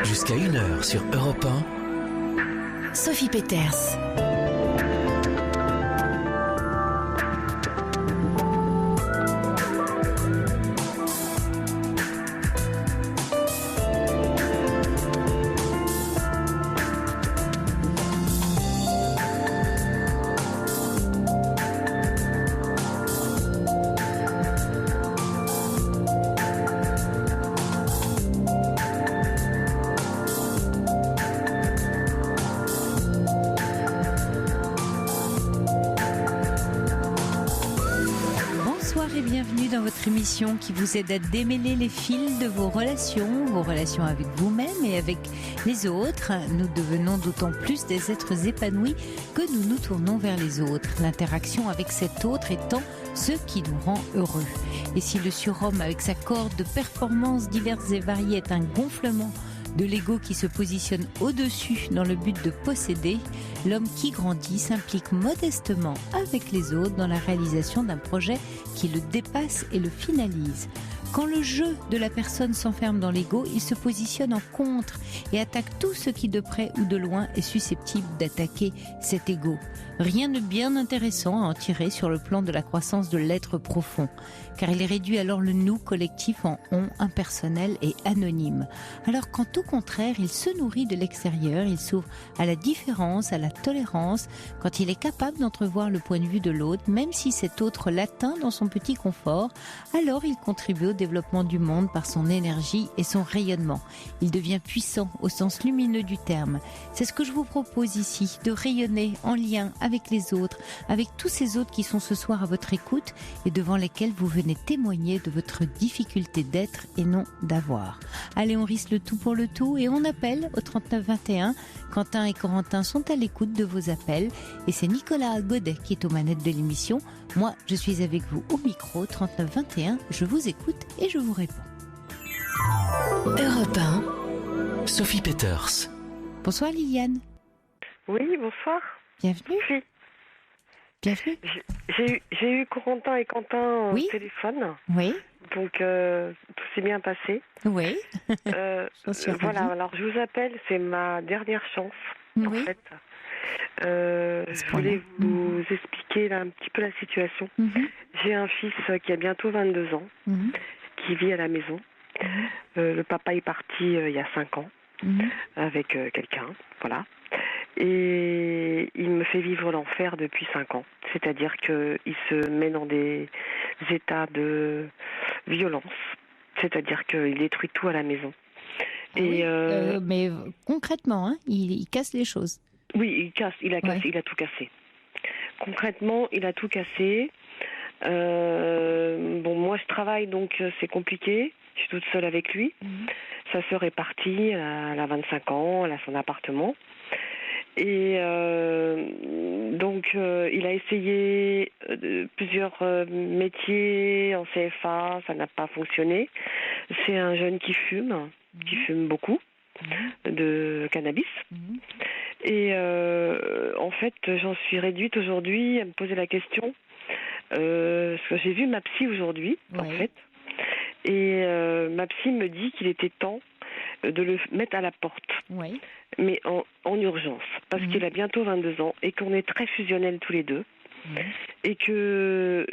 Jusqu'à 1h sur Europe 1. Sophie Peters. Émission qui vous aide à démêler les fils de vos relations avec vous-même et avec les autres. Nous devenons d'autant plus des êtres épanouis que nous nous tournons vers les autres. L'interaction avec cet autre étant ce qui nous rend heureux. Et si le surhomme avec sa corde de performances diverses et variées est un gonflement de l'ego qui se positionne au-dessus dans le but de posséder, l'homme qui grandit s'implique modestement avec les autres dans la réalisation d'un projet qui le dépasse et le finalise. Quand le jeu de la personne s'enferme dans l'ego, il se positionne en contre et attaque tout ce qui de près ou de loin est susceptible d'attaquer cet ego. Rien de bien intéressant à en tirer sur le plan de la croissance de l'être profond, car il réduit alors le nous collectif en on impersonnel et anonyme. Alors qu'en tout contraire, il se nourrit de l'extérieur, il s'ouvre à la différence, à la tolérance, quand il est capable d'entrevoir le point de vue de l'autre, même si cet autre l'atteint dans son petit confort, alors il contribue au développement du monde par son énergie et son rayonnement. Il devient puissant au sens lumineux du terme. C'est ce que je vous propose ici, de rayonner en lien avec les autres, avec tous ces autres qui sont ce soir à votre écoute et devant lesquels vous venez témoigner de votre difficulté d'être et non d'avoir. Allez, on risque le tout pour le tout et on appelle au 3921. Quentin et Corentin sont à l'écoute de vos appels et c'est Nicolas Godet qui est aux manettes de l'émission. Moi, je suis avec vous au micro 3921. Je vous écoute et je vous réponds. Europe 1. Sophie Peters. Bonsoir Liliane. Oui, bonsoir. Bienvenue. Oui. Bienvenue. J'ai eu Corentin et Quentin oui. au téléphone. Oui. Donc tout s'est bien passé. Oui. Voilà, alors je vous appelle, c'est ma dernière chance en fait. Je voulais vous expliquer là, un petit peu la situation. J'ai un fils qui a bientôt 22 ans, qui vit à la maison. Le papa est parti il y a 5 ans avec quelqu'un, voilà. Et il me fait vivre l'enfer depuis 5 ans. C'est-à-dire qu'il se met dans des états de violence. C'est-à-dire qu'il détruit tout à la maison. Et mais concrètement, hein, il casse les choses. Oui, il a tout cassé. Concrètement, il a tout cassé. Bon, moi je travaille, donc c'est compliqué. Je suis toute seule avec lui. Sa sœur est partie, elle a 25 ans, elle a son appartement. Et donc il a essayé plusieurs métiers en CFA, ça n'a pas fonctionné. C'est un jeune qui fume beaucoup de cannabis. Et en fait, j'en suis réduite aujourd'hui à me poser la question, parce que j'ai vu ma psy aujourd'hui, en fait, et ma psy me dit qu'il était temps de le mettre à la porte, mais en urgence, parce qu'il a bientôt 22 ans et qu'on est très fusionnels tous les deux, et que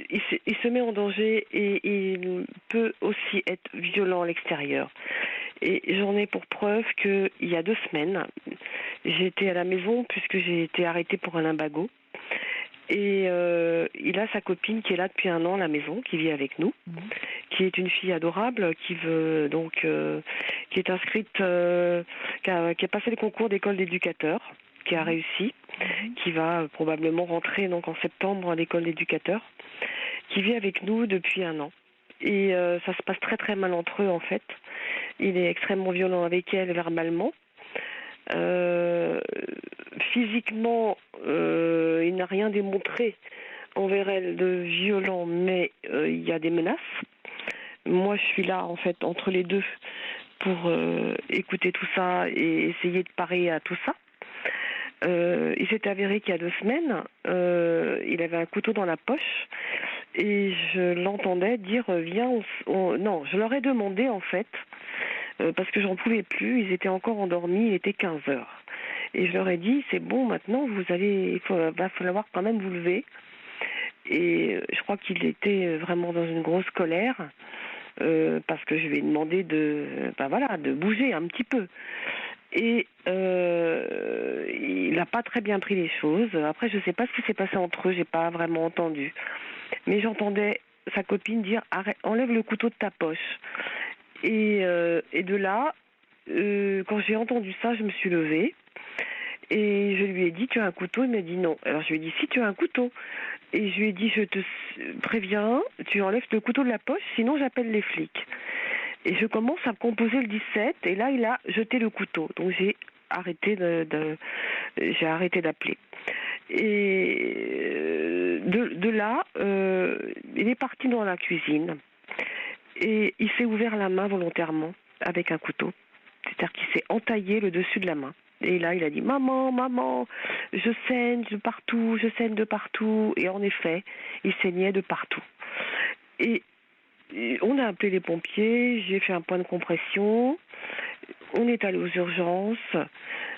il se met en danger et il peut aussi être violent à l'extérieur. Et j'en ai pour preuve qu'il y a 2 semaines, j'étais à la maison puisque j'ai été arrêtée pour un lumbago. Et il a sa copine qui est là depuis 1 an à la maison, qui vit avec nous, qui est une fille adorable, qui veut donc, qui est inscrite, qui a passé le concours d'école d'éducateur, qui a réussi, qui va probablement rentrer donc en septembre à l'école d'éducateur, qui vit avec nous depuis 1 an. Et ça se passe très très mal entre eux en fait. Il est extrêmement violent avec elle verbalement. Physiquement, il n'a rien démontré envers elle de violent, mais il y a des menaces. Moi, je suis là, en fait, entre les deux pour écouter tout ça et essayer de parer à tout ça. Il s'est avéré qu'il y a 2 semaines, il avait un couteau dans la poche et je l'entendais dire « Viens, non, je leur ai demandé, en fait, parce que j'en pouvais plus. Ils étaient encore endormis, il était 15 heures. Et je leur ai dit, c'est bon, maintenant, va falloir quand même vous lever. Et je crois qu'il était vraiment dans une grosse colère, parce que je lui ai demandé de bouger un petit peu. Et il n'a pas très bien pris les choses. Après, je ne sais pas ce qui s'est passé entre eux, j'ai pas vraiment entendu. Mais j'entendais sa copine dire, arrête, enlève le couteau de ta poche. Et de là, quand j'ai entendu ça, je me suis levée. Et je lui ai dit, tu as un couteau? Il m'a dit non. Alors je lui ai dit, si, tu as un couteau. Et je lui ai dit, je te préviens, tu enlèves le couteau de la poche, sinon j'appelle les flics. Et je commence à composer le 17, et là, il a jeté le couteau. Donc j'ai arrêté d'appeler. Et de là, il est parti dans la cuisine, et il s'est ouvert la main volontairement avec un couteau. C'est-à-dire qu'il s'est entaillé le dessus de la main. Et là, il a dit, maman, je saigne de partout. Et en effet, il saignait de partout. Et on a appelé les pompiers, j'ai fait un point de compression, on est allé aux urgences.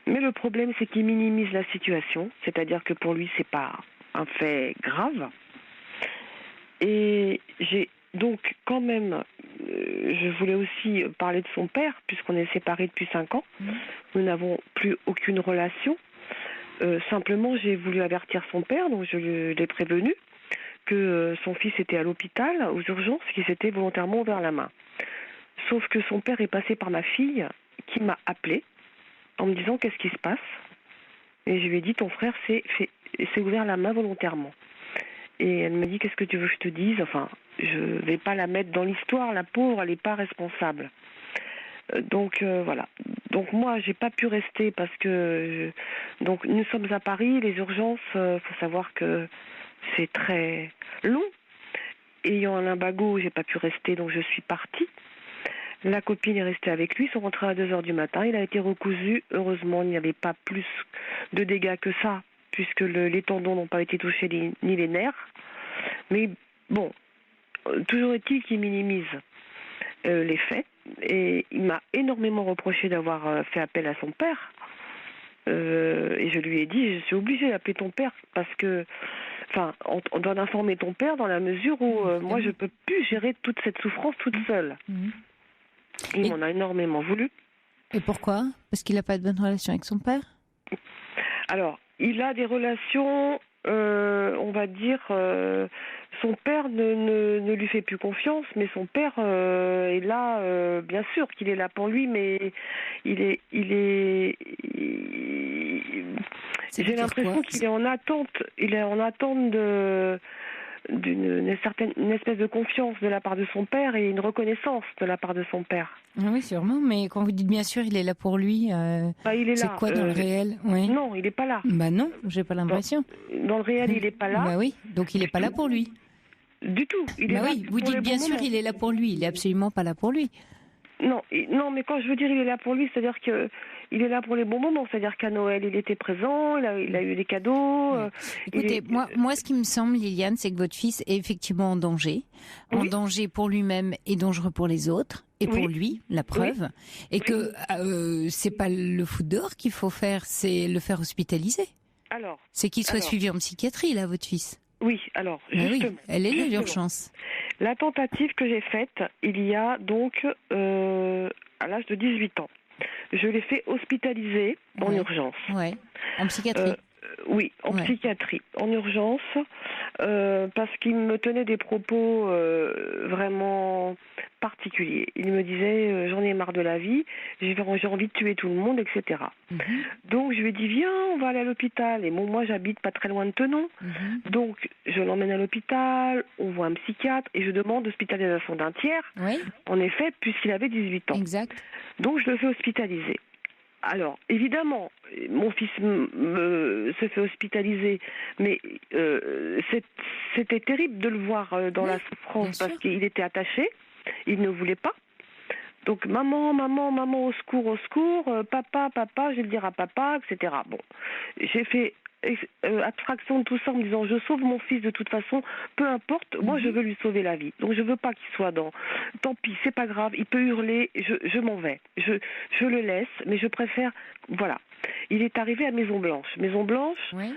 Mais le problème, c'est qu'il minimise la situation. C'est-à-dire que pour lui, c'est pas un fait grave. Et j'ai donc quand même, je voulais aussi parler de son père, puisqu'on est séparés depuis 5 ans. Nous n'avons plus aucune relation. Simplement, j'ai voulu avertir son père, donc je l'ai prévenu que son fils était à l'hôpital, aux urgences, qu'il s'était volontairement ouvert la main. Sauf que son père est passé par ma fille, qui m'a appelé en me disant, qu'est-ce qui se passe? Et je lui ai dit, ton frère s'est ouvert la main volontairement. Et elle me dit, qu'est-ce que tu veux que je te dise? Enfin, je ne vais pas la mettre dans l'histoire, la pauvre, elle n'est pas responsable. Donc voilà. Donc moi, j'ai pas pu rester parce que donc nous sommes à Paris, les urgences, faut savoir que c'est très long. Ayant un lumbago, j'ai pas pu rester, donc je suis partie. La copine est restée avec lui, ils sont rentrés à 2h du matin, il a été recousu. Heureusement, il n'y avait pas plus de dégâts que ça, puisque les tendons n'ont pas été touchés ni les nerfs. Mais bon, toujours est-il qu'il minimise les faits. Et il m'a énormément reproché d'avoir fait appel à son père. Et je lui ai dit, je suis obligée d'appeler ton père parce que, enfin, on doit informer ton père dans la mesure où moi je peux plus gérer toute cette souffrance toute seule. Il m'en a énormément voulu. Et pourquoi? Parce qu'il n'a pas de bonne relation avec son père? Alors, il a des relations, on va dire, son père ne lui fait plus confiance, mais son père est là, bien sûr qu'il est là pour lui, mais j'ai l'impression qu'il est en attente, d'une espèce de confiance de la part de son père et une reconnaissance de la part de son père. Oui, sûrement, mais quand vous dites bien sûr, il est là pour lui, il est c'est là. quoi dans le réel? Oui. Non, il n'est pas là. Bah non, j'ai pas l'impression. Dans le réel, il n'est pas là. Bah oui, donc il n'est pas là pour lui. Du tout. Il est là oui, vous dites bien sûr, il est là pour lui, il n'est absolument pas là pour lui. Non, mais quand je veux dire il est là pour lui, c'est-à-dire que il est là pour les bons moments. C'est-à-dire qu'à Noël, il était présent, il a eu des cadeaux. Écoutez, moi, ce qui me semble, Liliane, c'est que votre fils est effectivement en danger. En danger pour lui-même et dangereux pour les autres. Et pour lui, la preuve. Et que c'est pas le foot dehors qu'il faut faire, c'est le faire hospitaliser. C'est qu'il soit suivi en psychiatrie, là, votre fils. Oui, alors, justement. Oui, elle est là, l'urgence. La tentative que j'ai faite, il y a donc à l'âge de 18 ans. Je l'ai fait hospitaliser en urgence. Oui, en psychiatrie. Oui, en psychiatrie, en urgence, parce qu'il me tenait des propos vraiment particuliers. Il me disait j'en ai marre de la vie, j'ai envie de tuer tout le monde, etc. Donc je lui ai dit viens, on va aller à l'hôpital. Et moi j'habite pas très loin de Thonon, donc je l'emmène à l'hôpital, on voit un psychiatre et je demande hospitalisation d'un tiers. En effet, puisqu'il avait 18 ans. Exact. Donc je le fais hospitaliser. Alors, évidemment, mon fils se fait hospitaliser, mais c'était terrible de le voir dans la souffrance parce qu'il était attaché, il ne voulait pas. Donc, maman, au secours, papa, je vais le dire à papa, etc. Bon, j'ai fait abstraction de tout ça en me disant je sauve mon fils de toute façon, peu importe, moi je veux lui sauver la vie. Donc je veux pas qu'il soit dans tant pis, c'est pas grave, il peut hurler, je m'en vais. Je le laisse, mais je préfère voilà. Il est arrivé à Maison Blanche. Maison Blanche, Oui.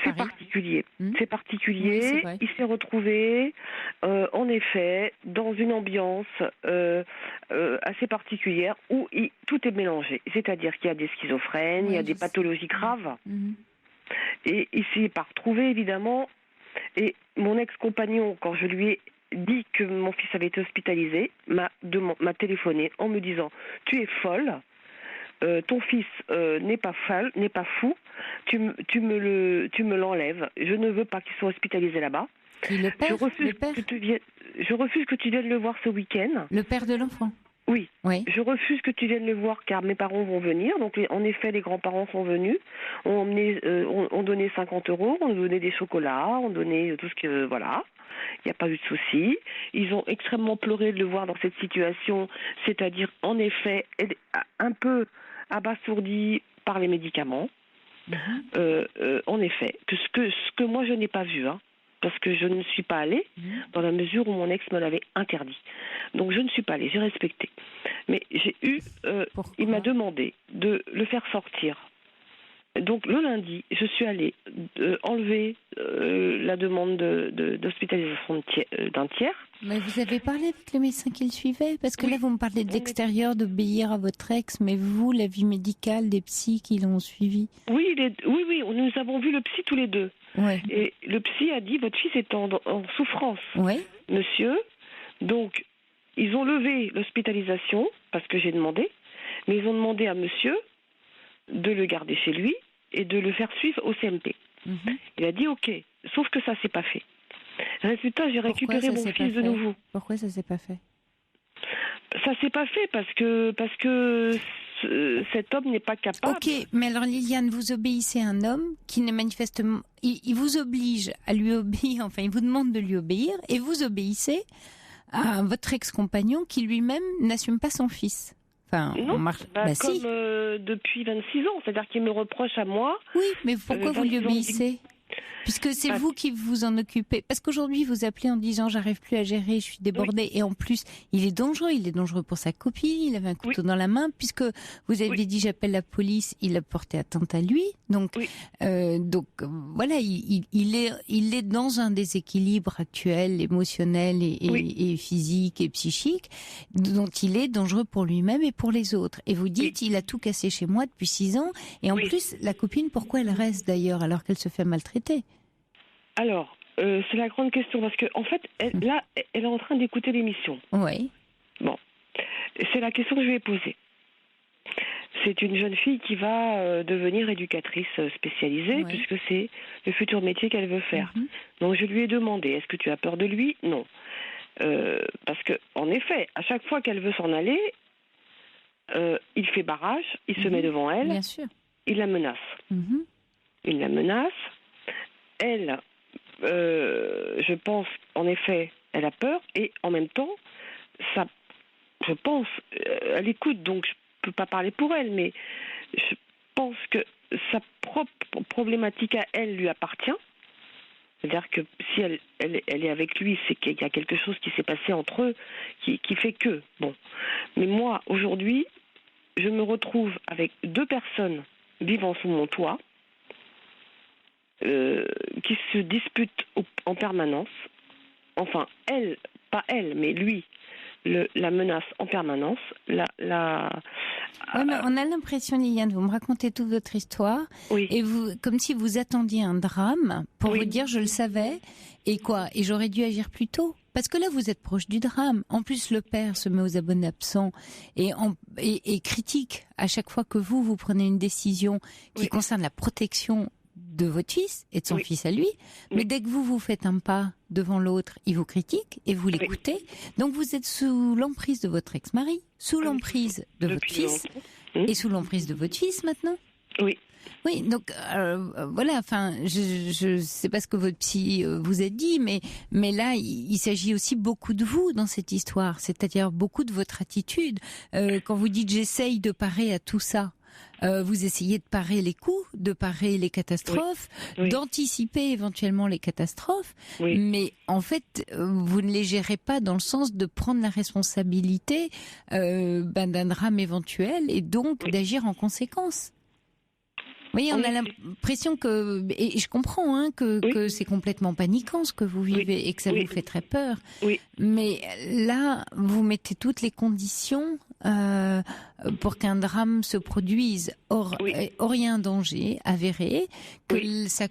c'est particulier. C'est Oui, particulier. c'est vrai. Il s'est retrouvé, en effet, dans une ambiance assez particulière où tout est mélangé. C'est-à-dire qu'il y a des schizophrènes, il y a des pathologies graves. Et il s'y est pas retrouvé, évidemment. Et mon ex-compagnon, quand je lui ai dit que mon fils avait été hospitalisé, m'a téléphoné en me disant « Tu es folle ». Ton fils n'est pas fou, tu me l'enlèves. Je ne veux pas qu'il soit hospitalisé là-bas. Je refuse que tu viennes le voir ce week-end. Le père de l'enfant. Oui. Oui. Je refuse que tu viennes le voir car mes parents vont venir. Donc en effet, les grands-parents sont venus. On donné 50 €, on donné des chocolats, on donné tout ce que voilà. Il n'y a pas eu de souci. Ils ont extrêmement pleuré de le voir dans cette situation, c'est-à-dire en effet un peu abasourdi par les médicaments. En effet, ce que moi je n'ai pas vu, parce que je ne suis pas allée dans la mesure où mon ex me l'avait interdit. Donc je ne suis pas allée, j'ai respecté. Mais j'ai eu, il m'a demandé de le faire sortir. Donc le lundi, je suis allée enlever la demande d'hospitalisation d'un tiers. Mais vous avez parlé avec le médecin qui le suivait? Parce que là, vous me parlez de l'extérieur, d'obéir à votre ex, mais vous, la vie médicale des psys qui l'ont suivi? Oui, nous avons vu le psy tous les deux. Ouais. Et le psy a dit, votre fils est en souffrance, monsieur. Donc, ils ont levé l'hospitalisation, parce que j'ai demandé, mais ils ont demandé à monsieur de le garder chez lui et de le faire suivre au CMP. Il a dit OK, sauf que ça s'est pas fait. Résultat, j'ai récupéré mon fils de nouveau. Pourquoi ça s'est pas fait? Ça s'est pas fait parce que cet homme n'est pas capable. Ok, mais alors Liliane, vous obéissez à un homme qui n'est manifestement... Il vous oblige à lui obéir, enfin il vous demande de lui obéir, et vous obéissez à votre ex-compagnon qui lui-même n'assume pas son fils. Enfin, non, comme si. Depuis 26 ans, c'est-à-dire qu'il me reproche à moi. Oui, mais pourquoi vous lui obéissez? Puisque c'est vous qui vous en occupez. Parce qu'aujourd'hui, vous appelez en disant j'arrive plus à gérer, je suis débordée. Oui. Et en plus, il est dangereux pour sa copine, il avait un couteau dans la main. Puisque vous avez dit j'appelle la police, il a porté atteinte à lui. Donc, voilà, il est dans un déséquilibre actuel, émotionnel et physique et psychique, dont il est dangereux pour lui-même et pour les autres. Et vous dites, il a tout cassé chez moi depuis 6 ans. Et en plus, la copine, pourquoi elle reste d'ailleurs alors qu'elle se fait maltraiter? Alors, c'est la grande question, parce qu'en fait, elle est en train d'écouter l'émission. Oui. Bon, c'est la question que je lui ai posée. C'est une jeune fille qui va devenir éducatrice spécialisée, puisque c'est le futur métier qu'elle veut faire. Donc je lui ai demandé, est-ce que tu as peur de lui? Non. Parce que, en effet, à chaque fois qu'elle veut s'en aller, il fait barrage, il se met devant elle, bien sûr. Il la menace. Il la menace. Elle, je pense, en effet, elle a peur, et en même temps, ça, je pense, elle écoute, donc je peux pas parler pour elle, mais je pense que sa propre problématique à elle lui appartient. C'est-à-dire que si elle est avec lui, c'est qu'il y a quelque chose qui s'est passé entre eux qui fait que. Bon. Mais moi, aujourd'hui, je me retrouve avec 2 personnes vivant sous mon toit, qui se disputent en permanence. Enfin, elle, pas elle, mais lui, la menace en permanence. Ouais, mais on a l'impression, Liliane, vous me racontez toute votre histoire, et vous, comme si vous attendiez un drame pour vous dire, je le savais, et j'aurais dû agir plus tôt. Parce que là, vous êtes proche du drame. En plus, le père se met aux abonnés absents et critique à chaque fois que vous prenez une décision qui concerne la protection de votre fils et de son fils à lui. Mais dès que vous faites un pas devant l'autre, il vous critique et vous l'écoutez. Donc vous êtes sous l'emprise de votre ex-mari, sous l'emprise de votre fils et sous l'emprise de votre fils maintenant. Oui, donc voilà. Enfin, je sais pas ce que votre psy vous a dit, mais là, il s'agit aussi beaucoup de vous dans cette histoire, c'est-à-dire beaucoup de votre attitude. Quand vous dites j'essaye de parer à tout ça, vous essayez de parer les coups, de parer les catastrophes, d'anticiper éventuellement les catastrophes, mais en fait, vous ne les gérez pas dans le sens de prendre la responsabilité d'un drame éventuel et donc d'agir en conséquence. Vous voyez, on a l'impression que, et je comprends que c'est complètement paniquant ce que vous vivez et que ça vous fait très peur. Mais là, vous mettez toutes les conditions pour qu'un drame se produise. Or, il y a un danger avéré que sa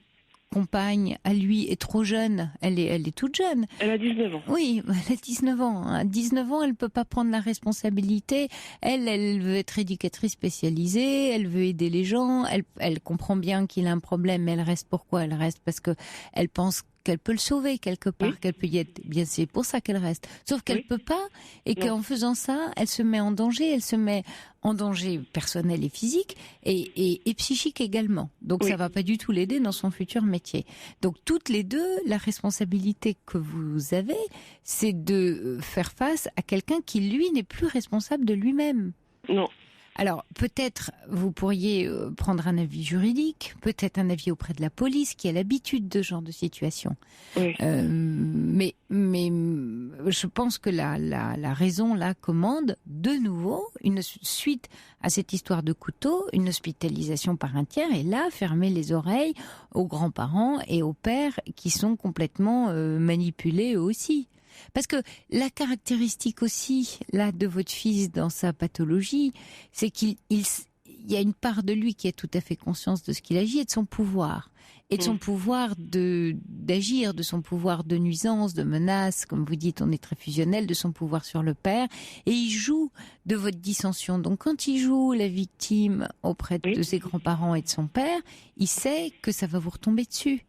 compagne, à lui, est trop jeune. Elle est toute jeune. Elle a 19 ans. Oui, elle a 19 ans. À 19 ans, elle ne peut pas prendre la responsabilité. Elle veut être éducatrice spécialisée, elle veut aider les gens, elle comprend bien qu'il a un problème, mais elle reste. Pourquoi elle reste? Parce que elle pense qu'elle peut le sauver quelque part, qu'elle peut y être. Bien, c'est pour ça qu'elle reste. Sauf qu'elle peut pas, et qu'en faisant ça, elle se met en danger. Elle se met en danger personnel et physique, et psychique également. Donc ça va pas du tout l'aider dans son futur métier. Donc toutes les deux, la responsabilité que vous avez, c'est de faire face à quelqu'un qui, lui, n'est plus responsable de lui-même. Non. Alors, peut-être vous pourriez prendre un avis juridique, peut-être un avis auprès de la police qui a l'habitude de ce genre de situation. Mais je pense que la raison là commande de nouveau une suite à cette histoire de couteau, une hospitalisation par un tiers, et là, fermer les oreilles aux grands-parents et aux pères qui sont complètement manipulés eux aussi. Parce que la caractéristique aussi là de votre fils dans sa pathologie, c'est qu'il y a une part de lui qui a tout à fait conscience de ce qu'il agit et de son pouvoir. Et de son pouvoir d'agir, de son pouvoir de nuisance, de menace, comme vous dites, on est très fusionnel, de son pouvoir sur le père. Et il joue de votre dissension. Donc quand il joue la victime auprès de ses grands-parents et de son père, il sait que ça va vous retomber dessus.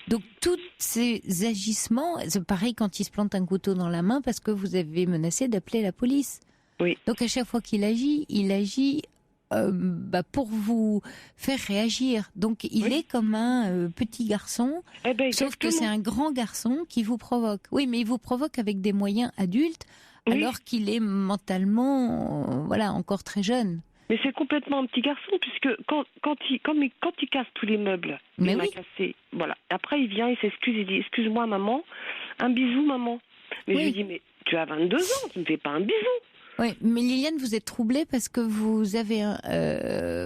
Donc tous ces agissements, c'est pareil quand il se plante un couteau dans la main parce que vous avez menacé d'appeler la police. Donc à chaque fois qu'il agit, pour vous faire réagir. Donc il est comme un petit garçon, sauf que c'est un grand garçon qui vous provoque. Oui, mais il vous provoque avec des moyens adultes alors qu'il est mentalement encore très jeune. Mais c'est complètement un petit garçon, puisque quand il casse tous les meubles, il a cassé, voilà. Après, il vient, il s'excuse, il dit « Excuse-moi, maman, un bisou, maman. » Mais je lui dis « Mais tu as 22 ans, tu ne me fais pas un bisou. » Oui, mais Liliane, vous êtes troublée parce que vous avez,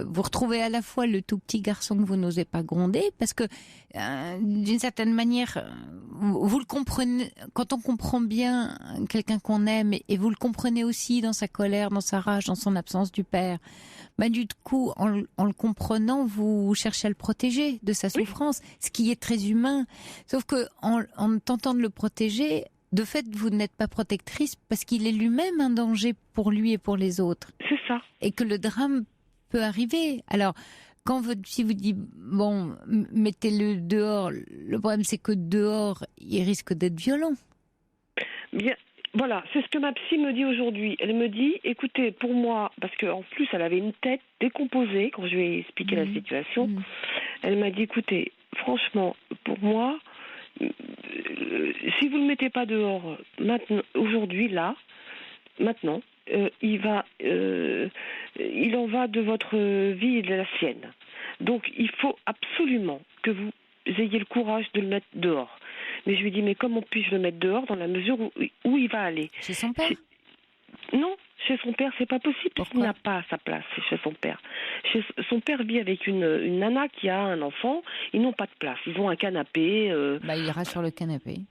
vous retrouvez à la fois le tout petit garçon que vous n'osez pas gronder, parce que d'une certaine manière, vous le comprenez quand on comprend bien quelqu'un qu'on aime, et vous le comprenez aussi dans sa colère, dans sa rage, dans son absence du père. Du coup, en le comprenant, vous cherchez à le protéger de sa souffrance, ce qui est très humain. Sauf que en tentant de le protéger, de fait, vous n'êtes pas protectrice parce qu'il est lui-même un danger pour lui et pour les autres. C'est ça. Et que le drame peut arriver. Alors, quand votre fille vous dit, bon, mettez-le dehors, le problème c'est que dehors, il risque d'être violent. Bien, voilà, c'est ce que ma psy me dit aujourd'hui. Elle me dit, écoutez, pour moi, parce qu'en plus, elle avait une tête décomposée quand je lui ai expliqué la situation, elle m'a dit, écoutez, franchement, pour moi, si vous ne le mettez pas dehors maintenant, aujourd'hui, là, maintenant, il en va de votre vie et de la sienne. Donc, il faut absolument que vous ayez le courage de le mettre dehors. Mais je lui dis, mais comment puis-je le mettre dehors dans la mesure où il va aller? Chez son père? Non, chez son père, c'est pas possible parce qu'il n'a pas sa place chez son père. Son père vit avec une nana qui a un enfant. Ils n'ont pas de place. Ils ont un canapé. Il ira sur le canapé.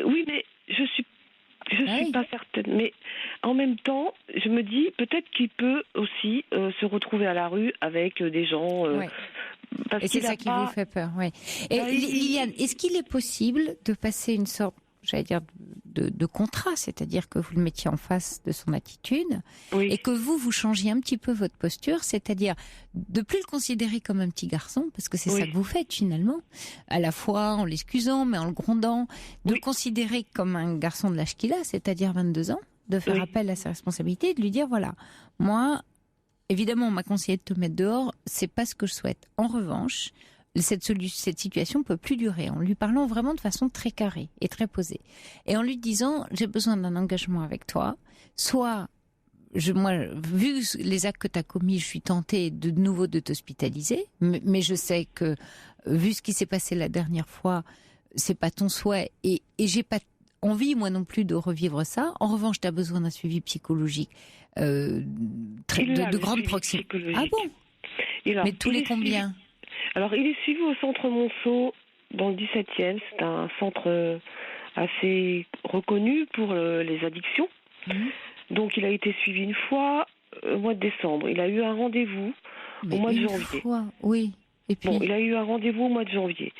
Oui, mais je suis pas certaine. Mais en même temps, je me dis peut-être qu'il peut aussi se retrouver à la rue avec des gens. Et c'est ça qui vous fait peur, oui. Et Liliane, est-ce qu'il est possible de passer une sorte, j'allais dire, de contrat, c'est-à-dire que vous le mettiez en face de son attitude et que vous changiez un petit peu votre posture, c'est-à-dire de plus le considérer comme un petit garçon, parce que c'est ça que vous faites finalement, à la fois en l'excusant mais en le grondant, de le considérer comme un garçon de l'âge qu'il a, c'est-à-dire 22 ans, de faire appel à sa responsabilité et de lui dire voilà, moi, évidemment on m'a conseillé de te mettre dehors, c'est pas ce que je souhaite. En revanche, cette situation peut plus durer, en lui parlant vraiment de façon très carrée et très posée. Et en lui disant, j'ai besoin d'un engagement avec toi, soit moi, vu les actes que tu as commis, je suis tentée de nouveau de t'hospitaliser, mais je sais que, vu ce qui s'est passé la dernière fois, c'est pas ton souhait, et j'ai pas envie, moi non plus, de revivre ça. En revanche, tu as besoin d'un suivi psychologique de grande proximité. Ah bon? Mais tous les combien? Alors, il est suivi au centre Monceau, dans le 17e. C'est un centre assez reconnu pour les addictions. Donc, il a été suivi une fois au mois de décembre. Il a eu un rendez-vous au mois de janvier. Oui. Et puis... Bon, il a eu un rendez-vous au mois de janvier.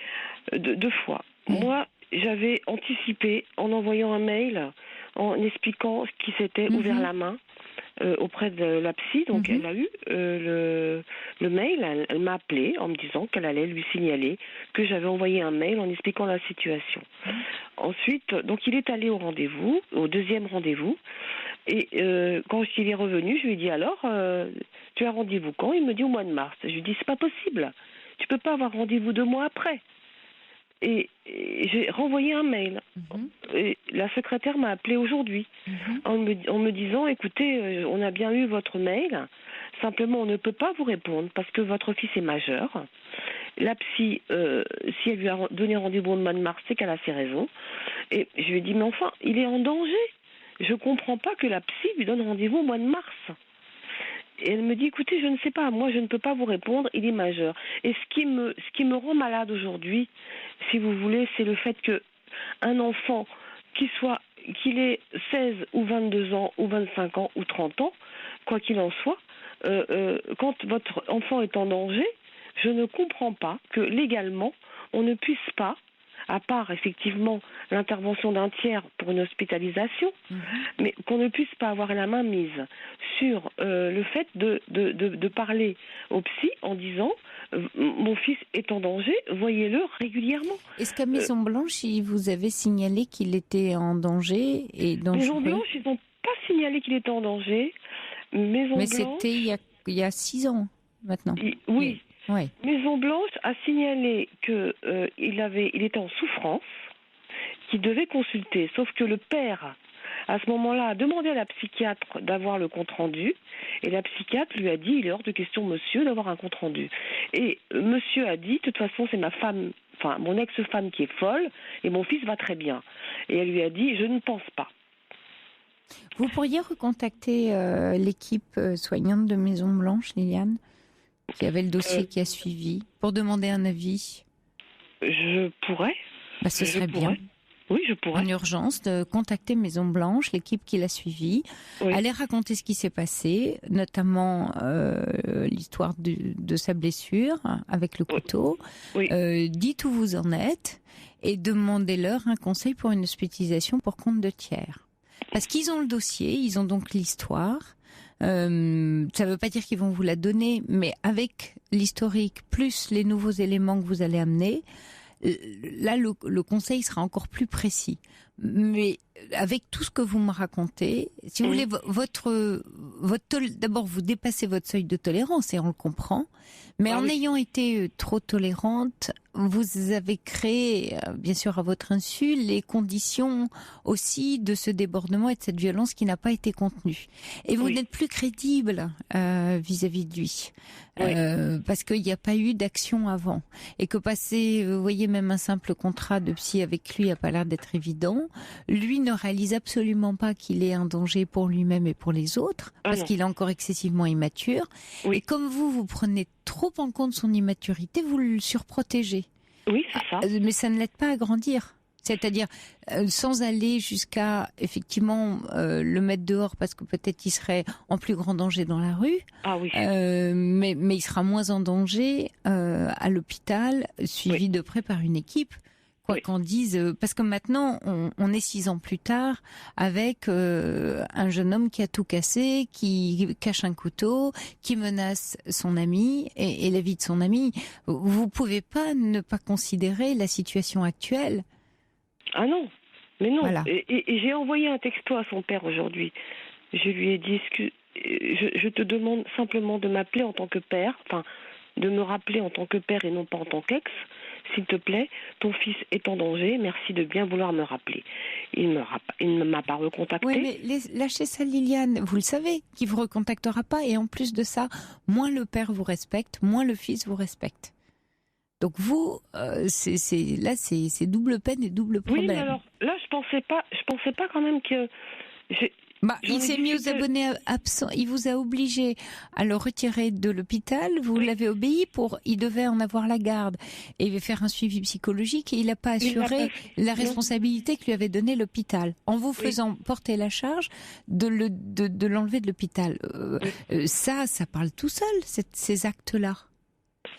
Deux fois. Moi, j'avais anticipé en envoyant un mail, en expliquant ce qui s'était ouvert la main auprès de la psy. Donc, elle a eu le mail. Elle m'a appelé en me disant qu'elle allait lui signaler que j'avais envoyé un mail en expliquant la situation. Ensuite, donc, il est allé au rendez-vous, au deuxième rendez-vous. Et quand il est revenu, je lui ai dit alors, tu as rendez-vous quand? Il me dit au mois de mars. Je lui ai dit, c'est pas possible. Tu peux pas avoir rendez-vous 2 mois après. Et j'ai renvoyé un mail. Et la secrétaire m'a appelé aujourd'hui en me disant, écoutez, on a bien eu votre mail, simplement on ne peut pas vous répondre parce que votre fils est majeur. La psy, si elle lui a donné rendez-vous au mois de mars, c'est qu'elle a ses raisons. Et je lui ai dit, mais enfin, il est en danger. Je ne comprends pas que la psy lui donne rendez-vous au mois de mars. Et elle me dit, écoutez, je ne sais pas, moi je ne peux pas vous répondre, il est majeur. Et ce qui me rend malade aujourd'hui, si vous voulez, c'est le fait qu'un enfant, qu'il ait 16 ou 22 ans, ou 25 ans, ou 30 ans, quoi qu'il en soit, quand votre enfant est en danger, je ne comprends pas que légalement, on ne puisse pas, à part effectivement l'intervention d'un tiers pour une hospitalisation, mais qu'on ne puisse pas avoir la main mise sur le fait de parler au psy en disant mon fils est en danger, voyez-le régulièrement. Est-ce qu'à Maison Blanche, vous avez signalé qu'il était en danger et dangereux? Maison Blanche, ils n'ont pas signalé qu'il était en danger. Mais c'était il y a 6 ans maintenant. Oui. Ouais. Maison Blanche a signalé que il était en souffrance, qu'il devait consulter. Sauf que le père, à ce moment-là, a demandé à la psychiatre d'avoir le compte-rendu. Et la psychiatre lui a dit, il est hors de question, monsieur, d'avoir un compte-rendu. Et monsieur a dit, de toute façon, c'est ma femme, enfin mon ex-femme qui est folle, et mon fils va très bien. Et elle lui a dit, je ne pense pas. Vous pourriez recontacter l'équipe soignante de Maison Blanche, Liliane, qui avait le dossier qui a suivi, pour demander un avis? Je pourrais. Ce serait bien. Oui, je pourrais. En urgence, de contacter Maison Blanche, l'équipe qui l'a suivi, aller raconter ce qui s'est passé, notamment l'histoire de sa blessure avec le couteau. Dites où vous en êtes et demandez-leur un conseil pour une hospitalisation pour compte de tiers. Parce qu'ils ont le dossier, ils ont donc l'histoire. Ça ne veut pas dire qu'ils vont vous la donner, mais avec l'historique plus les nouveaux éléments que vous allez amener, là le conseil sera encore plus précis. Mais avec tout ce que vous me racontez, si vous voulez, d'abord vous dépassez votre seuil de tolérance et on le comprend, mais en ayant été trop tolérante, vous avez créé, bien sûr à votre insu, les conditions aussi de ce débordement et de cette violence qui n'a pas été contenue. Et vous n'êtes plus crédible vis-à-vis de lui, parce qu'il n'y a pas eu d'action avant. Et que passer, vous voyez, même un simple contrat de psy avec lui n'a pas l'air d'être évident. Lui ne réalise absolument pas qu'il est un danger pour lui-même et pour les autres, parce qu'il est encore excessivement immature. Et comme vous prenez trop en compte son immaturité, vous le surprotégez. Oui, c'est ça. Mais ça ne l'aide pas à grandir. C'est-à-dire, sans aller jusqu'à, effectivement, le mettre dehors parce que peut-être il serait en plus grand danger dans la rue. Ah oui. Mais il sera moins en danger à l'hôpital, suivi de près par une équipe. Quoi qu'en dise, parce que maintenant, on est 6 ans plus tard avec un jeune homme qui a tout cassé, qui cache un couteau, qui menace son ami et la vie de son ami. Vous pouvez pas ne pas considérer la situation actuelle. Ah non, mais non. Voilà. Et j'ai envoyé un texto à son père aujourd'hui. Je lui ai dit, je te demande simplement de m'appeler en tant que père, enfin, de me rappeler en tant que père et non pas en tant qu'ex, s'il te plaît, ton fils est en danger, merci de bien vouloir me rappeler. Il ne m'a pas recontacté. Oui, mais lâchez ça, Liliane. Vous le savez, qu'il ne vous recontactera pas. Et en plus de ça, moins le père vous respecte, moins le fils vous respecte. Donc vous, c'est double peine et double problème. Oui, mais alors là, je pensais pas quand même que... il s'est mis aux abonnés absents. Il vous a obligé à le retirer de l'hôpital. Vous l'avez obéi il devait en avoir la garde et faire un suivi psychologique. Et il n'a pas assuré la responsabilité que lui avait donnée l'hôpital en vous faisant porter la charge de l'enlever de l'hôpital. Ça parle tout seul, ces actes-là.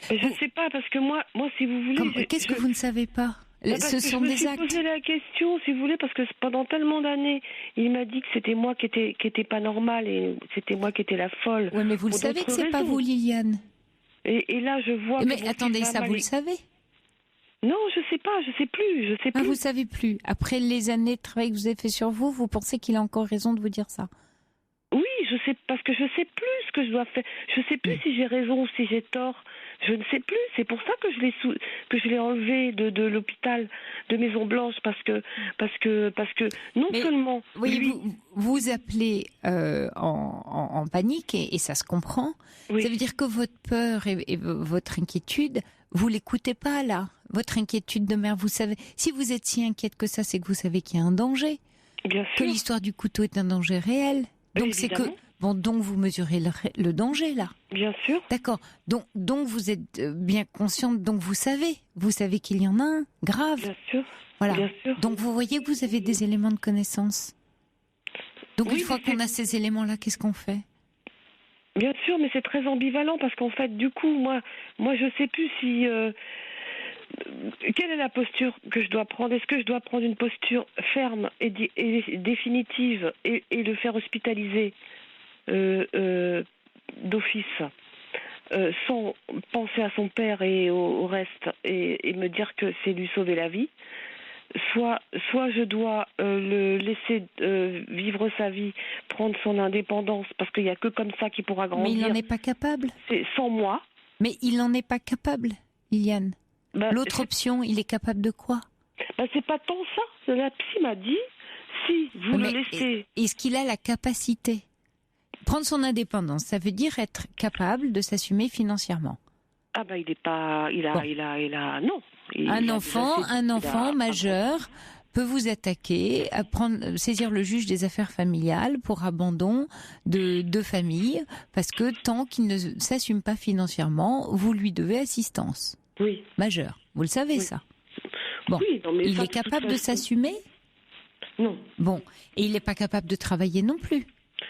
Je ne sais pas parce que moi, si vous voulez, qu'est-ce que vous ne savez pas? Ce sont des actes. Je me suis posé la question, si vous voulez, parce que pendant tellement d'années, il m'a dit que c'était moi qui était pas normale et c'était moi qui étais la folle. Oui, mais vous le savez que c'est pas vous, Liliane. Et là, je vois. Mais attendez, ça vous le savez? Non, je sais pas, je sais plus. Vous savez plus. Après les années de travail que vous avez fait sur vous, vous pensez qu'il a encore raison de vous dire ça? Oui, je sais, parce que je sais plus ce que je dois faire. Je sais plus si j'ai raison ou si j'ai tort. Je ne sais plus. C'est pour ça que je l'ai enlevé de l'hôpital de Maison Blanche parce que non seulement. Oui, vous appelez en panique et ça se comprend. Oui. Ça veut dire que votre peur et votre inquiétude, vous l'écoutez pas là. Votre inquiétude de mère, vous savez. Si vous êtes si inquiète que ça, c'est que vous savez qu'il y a un danger. Bien sûr. Que l'histoire du couteau est un danger réel. Donc c'est que donc vous mesurez le danger là. Bien sûr. D'accord. Donc vous êtes bien consciente, donc vous savez qu'il y en a un grave. Bien sûr. Voilà. Bien sûr. Donc vous voyez que vous avez des éléments de connaissance. Donc une fois qu'on a ces éléments là, qu'est-ce qu'on fait? Bien sûr, mais c'est très ambivalent parce qu'en fait, du coup, moi je sais plus si quelle est la posture que je dois prendre? Est-ce que je dois prendre une posture ferme et définitive et le faire hospitaliser d'office sans penser à son père et au reste et me dire que c'est lui sauver la vie, soit je dois le laisser vivre sa vie, prendre son indépendance parce qu'il n'y a que comme ça qu'il pourra grandir. Mais il n'en est pas capable. C'est sans moi. Mais il n'en est pas capable, Liliane. L'autre option, il est capable de quoi? C'est pas tant ça. La psy m'a dit, si vous le laissez... Est-ce qu'il a la capacité? Prendre son indépendance, ça veut dire être capable de s'assumer financièrement. Il est pas... Il a... Non. Un enfant majeur peut vous attaquer, saisir le juge des affaires familiales pour abandon de famille, parce que tant qu'il ne s'assume pas financièrement, vous lui devez assistance. Oui. Majeur. Vous le savez, ça. Bon. Oui, non, mais il est capable de s'assumer? Non. Bon. Et il n'est pas capable de travailler non plus.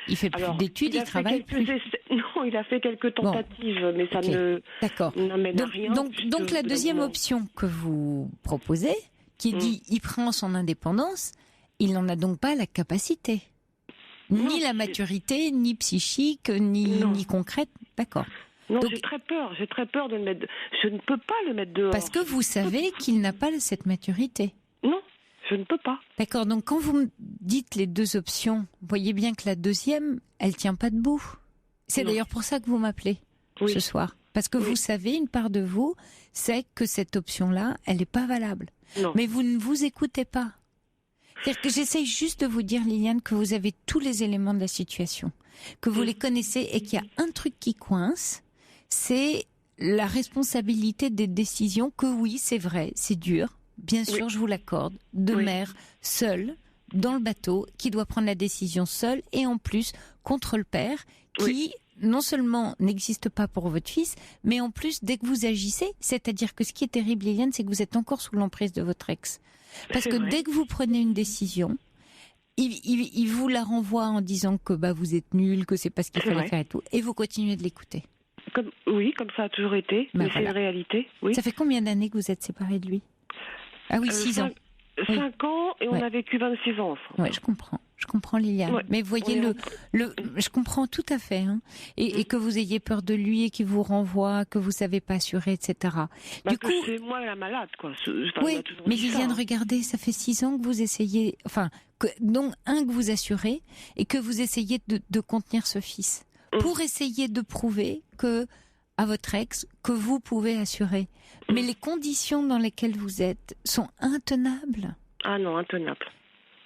Il fait plus d'études, il travaille plus. Non, il a fait quelques tentatives, mais ça n'amène à rien. Donc la deuxième option que vous proposez, qui dit il prend son indépendance, il n'en a donc pas la capacité. Ni la maturité, ni psychique, ni concrète. D'accord. Non, donc, j'ai très peur de le mettre. Je ne peux pas le mettre dehors. Parce que vous savez qu'il n'a pas cette maturité. Non, je ne peux pas. D'accord, donc quand vous me dites les deux options, vous voyez bien que la deuxième, elle tient pas debout. C'est d'ailleurs pour ça que vous m'appelez ce soir. Parce que vous savez, une part de vous, c'est que cette option-là, elle n'est pas valable. Non. Mais vous ne vous écoutez pas. C'est-à-dire que j'essaye juste de vous dire, Liliane, que vous avez tous les éléments de la situation, que vous les connaissez et qu'il y a un truc qui coince, c'est la responsabilité des décisions que oui, c'est vrai, c'est dur, bien sûr, je vous l'accorde, de mère seule, dans le bateau, qui doit prendre la décision seule et en plus contre le père qui non seulement n'existe pas pour votre fils, mais en plus, dès que vous agissez, c'est-à-dire que ce qui est terrible, Liliane, c'est que vous êtes encore sous l'emprise de votre ex. Parce que dès que vous prenez une décision, il vous la renvoie en disant que vous êtes nul, que c'est pas ce qu'il fallait faire et tout, et vous continuez de l'écouter. Comme ça a toujours été, mais c'est une réalité. Oui. Ça fait combien d'années que vous êtes séparés de lui? Ah oui, 6 ans. 5 ans et on a vécu 26 ans ensemble. Oui, je comprends Liliane. Ouais. Mais voyez, je comprends tout à fait. Hein. Et que vous ayez peur de lui et qu'il vous renvoie, que vous ne savez pas assurer, etc. Du coup, c'est moi la malade, quoi. Oui, mais Liliane, regardez, ça fait 6 ans que vous essayez... donc, que vous assurez et que vous essayez de contenir ce fils. Pour essayer de prouver que à votre ex que vous pouvez assurer. Mais les conditions dans lesquelles vous êtes sont intenables. Ah non, intenable.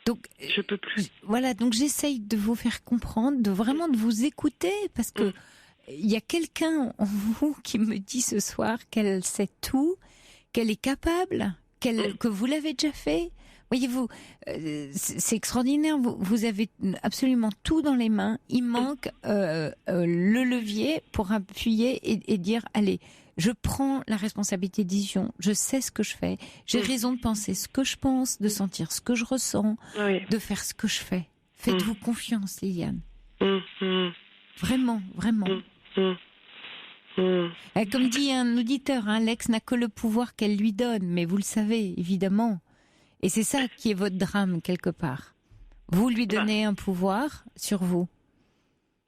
Donc, je peux plus. Voilà, donc j'essaye de vous faire comprendre, de vous écouter, parce que il y a quelqu'un en vous qui me dit ce soir qu'elle sait tout, qu'elle est capable, que vous l'avez déjà fait. Voyez-vous, c'est extraordinaire, vous avez absolument tout dans les mains. Il manque le levier pour appuyer et dire, allez, je prends la responsabilité de décision, je sais ce que je fais, j'ai raison de penser ce que je pense, de sentir ce que je ressens, de faire ce que je fais. Faites-vous confiance, Liliane. Vraiment, vraiment. Comme dit un auditeur, l'ex n'a que le pouvoir qu'elle lui donne, mais vous le savez, évidemment. Et c'est ça qui est votre drame, quelque part. Vous lui donnez un pouvoir sur vous.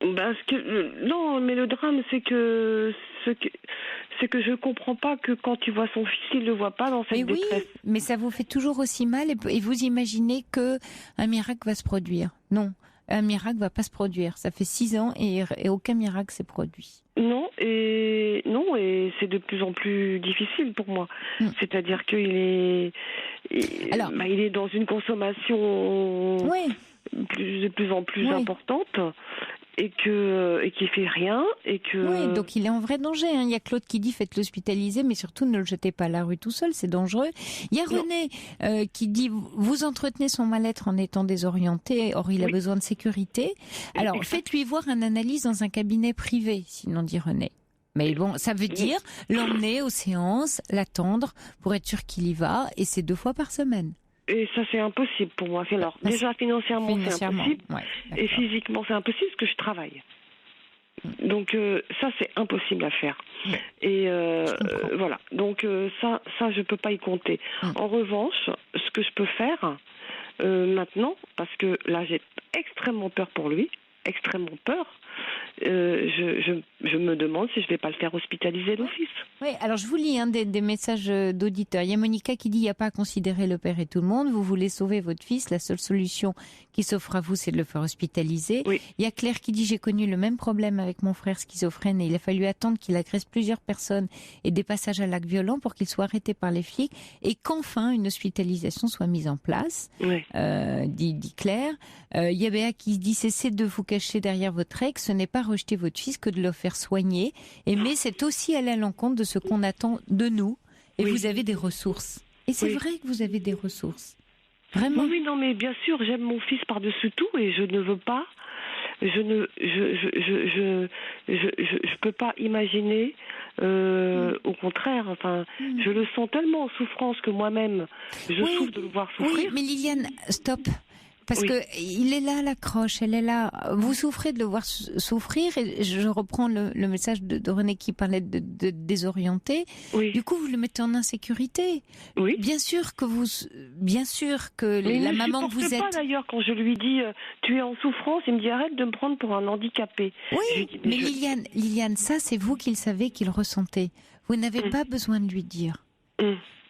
Non, mais le drame, c'est que je comprends pas que quand tu vois son fils, il le voit pas dans cette détresse. Oui, mais ça vous fait toujours aussi mal et vous imaginez que un miracle va se produire. Non, un miracle va pas se produire. Ça fait 6 ans et aucun miracle s'est produit. Non, et c'est de plus en plus difficile pour moi. C'est-à-dire qu'il est dans une consommation de plus en plus importante. Et qui fait rien Oui, donc il est en vrai danger. Il y a Claude qui dit faites l'hospitaliser, mais surtout ne le jetez pas à la rue tout seul, c'est dangereux. Il y a René qui dit vous entretenez son mal-être en étant désorienté, or il a besoin de sécurité. Alors faites-lui voir un analyse dans un cabinet privé, sinon dit René. Mais bon, ça veut dire l'emmener aux séances, l'attendre pour être sûr qu'il y va, et c'est 2 fois par semaine. Et ça, c'est impossible pour moi. Alors, déjà, financièrement c'est impossible. Et physiquement, c'est impossible parce que je travaille. Donc, ça, c'est impossible à faire. Et voilà. Donc, ça, je peux pas y compter. En revanche, ce que je peux faire maintenant, parce que là, j'ai extrêmement peur pour lui, extrêmement peur, je me demande si je vais pas le faire hospitaliser d'office. Oui, alors je vous lis des messages d'auditeurs. Il y a Monica qui dit il n'y a pas à considérer le père et tout le monde. Vous voulez sauver votre fils. La seule solution qui s'offre à vous, c'est de le faire hospitaliser. Oui. Il y a Claire qui dit j'ai connu le même problème avec mon frère schizophrène et il a fallu attendre qu'il agresse plusieurs personnes et des passages à l'acte violent pour qu'il soit arrêté par les flics et qu'enfin une hospitalisation soit mise en place. Oui. Dit Claire. Il y a Béa qui dit cessez de vous cacher derrière votre ex. Ce n'est pas rejeter votre fils que de le faire soigner. Mais c'est aussi aller à l'encontre de ce qu'on attend de nous. Et vous avez des ressources. Et c'est vrai que vous avez des ressources. Vraiment. Oui, non, mais bien sûr, j'aime mon fils par-dessus tout et je ne veux pas. Je peux pas imaginer. Au contraire, enfin, je le sens tellement en souffrance que moi-même, je souffre de le voir souffrir. Oui, mais Liliane, stop. Parce que il est là, la croche, elle est là. Vous souffrez de le voir souffrir. Et je reprends le message de René qui parlait de désorienté. Oui. Du coup, vous le mettez en insécurité. Oui. Bien sûr que la maman que vous êtes. Pas d'ailleurs quand je lui dis tu es en souffrance, il me dit arrête de me prendre pour un handicapé. Oui, mais Liliane, ça c'est vous qui le savez, qui le ressentez. Vous n'avez pas besoin de lui dire.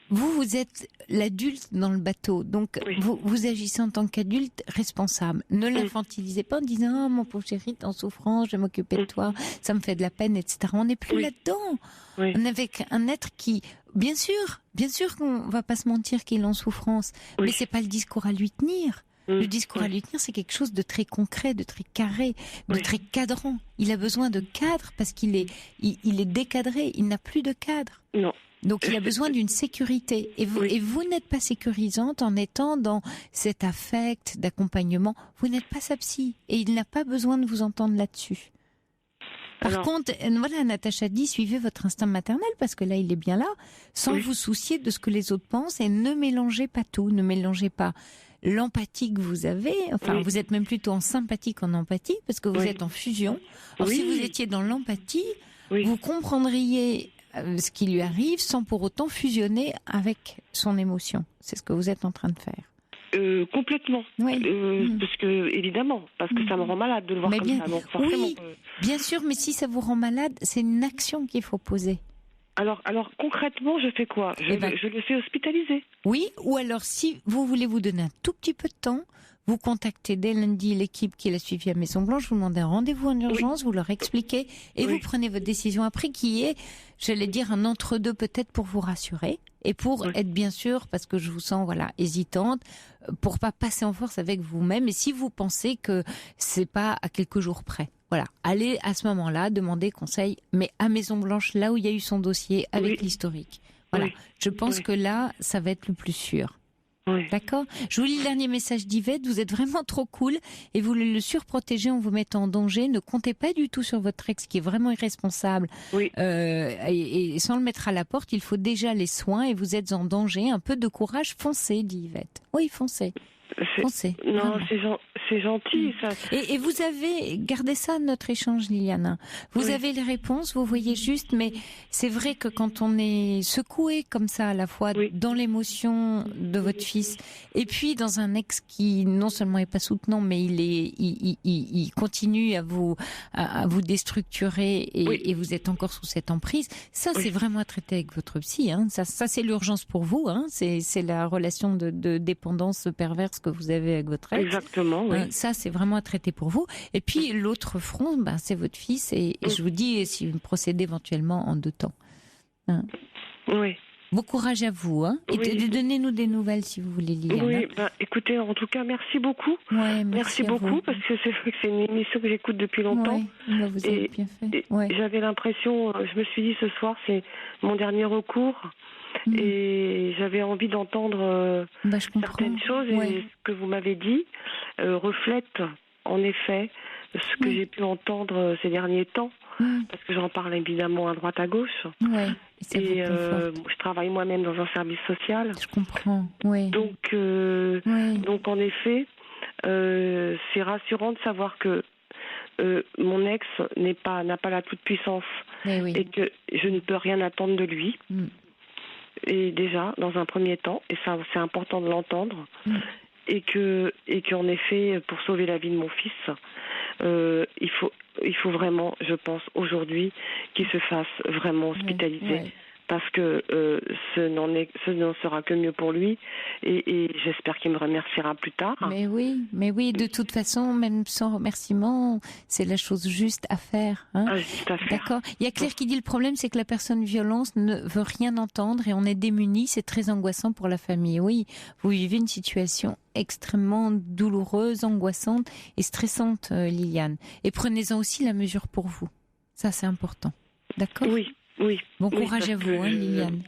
Vous êtes l'adulte dans le bateau, donc vous agissez en tant qu'adulte responsable. Ne l'infantilisez pas en disant « Oh, mon pauvre chéri, t'es en souffrance, je vais m'occuper de toi, ça me fait de la peine, etc. » On n'est plus là-dedans. On est avec un être qui, bien sûr qu'on va pas se mentir qu'il est en souffrance, mais c'est pas le discours à lui tenir. Le discours à lui tenir, c'est quelque chose de très concret, de très carré, de très cadrant. Il a besoin de cadre parce qu'il est décadré, il n'a plus de cadre. Non. Donc il a besoin d'une sécurité. Et vous n'êtes pas sécurisante en étant dans cet affect d'accompagnement. Vous n'êtes pas sa psy. Et il n'a pas besoin de vous entendre là-dessus. Par contre, voilà, Natacha dit, suivez votre instinct maternel, parce que là, il est bien là, sans vous soucier de ce que les autres pensent, et ne mélangez pas tout. Ne mélangez pas l'empathie que vous avez. Enfin, vous êtes même plutôt en sympathie qu'en empathie, parce que vous êtes en fusion. Alors, si vous étiez dans l'empathie, vous comprendriez ce qui lui arrive sans pour autant fusionner avec son émotion. C'est ce que vous êtes en train de faire. Complètement. Parce que ça me rend malade de le voir comme ça. Donc, forcément, bien sûr, mais si ça vous rend malade, c'est une action qu'il faut poser. Alors concrètement, je fais quoi ? Je le fais hospitaliser. Oui, ou alors si vous voulez vous donner un tout petit peu de temps, vous contactez dès lundi l'équipe qui l'a suivi à Maison Blanche, vous demandez un rendez-vous en urgence, vous leur expliquez et vous prenez votre décision après qui est, j'allais dire, un entre-deux peut-être pour vous rassurer et pour être bien sûr, parce que je vous sens hésitante, pour pas passer en force avec vous-même et si vous pensez que c'est pas à quelques jours près. Voilà, allez à ce moment-là demander conseil, mais à Maison Blanche, là où il y a eu son dossier avec l'historique. Voilà, je pense que là, ça va être le plus sûr. Oui. D'accord. Je vous lis le dernier message d'Yvette. Vous êtes vraiment trop cool et vous voulez le surprotéger en vous mettant en danger. Ne comptez pas du tout sur votre ex qui est vraiment irresponsable. Oui. Et sans le mettre à la porte, il faut déjà les soins et vous êtes en danger. Un peu de courage, foncez, dit Yvette. Oui, foncez. Foncez. Non, c'est gentil, ça. Et vous avez, gardez ça, notre échange, Liliane. Vous avez les réponses, vous voyez juste, mais c'est vrai que quand on est secoué comme ça, à la fois dans l'émotion de votre fils, et puis dans un ex qui non seulement est pas soutenant, mais il continue à vous déstructurer et vous êtes encore sous cette emprise. Ça, c'est vraiment à traiter avec votre psy, hein. Ça c'est l'urgence pour vous, hein. C'est la relation de dépendance perverse que vous avez avec votre ex. Exactement, oui. Ça, c'est vraiment à traiter pour vous. Et puis, l'autre front, c'est votre fils. Et je vous dis, si vous procédez éventuellement en 2 temps. Hein. Oui. Bon courage à vous. Hein. Et donnez-nous des nouvelles, si vous voulez, Liliane. Oui, écoutez, en tout cas, merci beaucoup. Ouais, merci beaucoup, parce que c'est vrai que c'est une émission que j'écoute depuis longtemps. Ouais, vous avez bien fait. J'avais l'impression, je me suis dit ce soir, c'est mon dernier recours. Et j'avais envie d'entendre certaines choses et ce que vous m'avez dit reflète en effet ce que j'ai pu entendre ces derniers temps parce que j'en parle évidemment à droite à gauche et je travaille moi-même dans un service social. Je comprends. Donc en effet c'est rassurant de savoir que mon ex n'a pas la toute puissance et que je ne peux rien attendre de lui. Et déjà, dans un premier temps, et ça c'est important de l'entendre, et qu'en effet, pour sauver la vie de mon fils, il faut vraiment, je pense, aujourd'hui, qu'il se fasse vraiment hospitaliser. Parce que ce n'en sera que mieux pour lui et j'espère qu'il me remerciera plus tard. Mais oui, de toute façon, même sans remerciement, c'est la chose juste à faire. Hein. Juste à faire. D'accord. Il y a Claire qui dit le problème, c'est que la personne violente ne veut rien entendre et on est démunis, c'est très angoissant pour la famille. Oui, vous vivez une situation extrêmement douloureuse, angoissante et stressante, Liliane. Et prenez-en aussi la mesure pour vous. Ça, c'est important. D'accord ? Oui. Bon courage à vous, Liliane.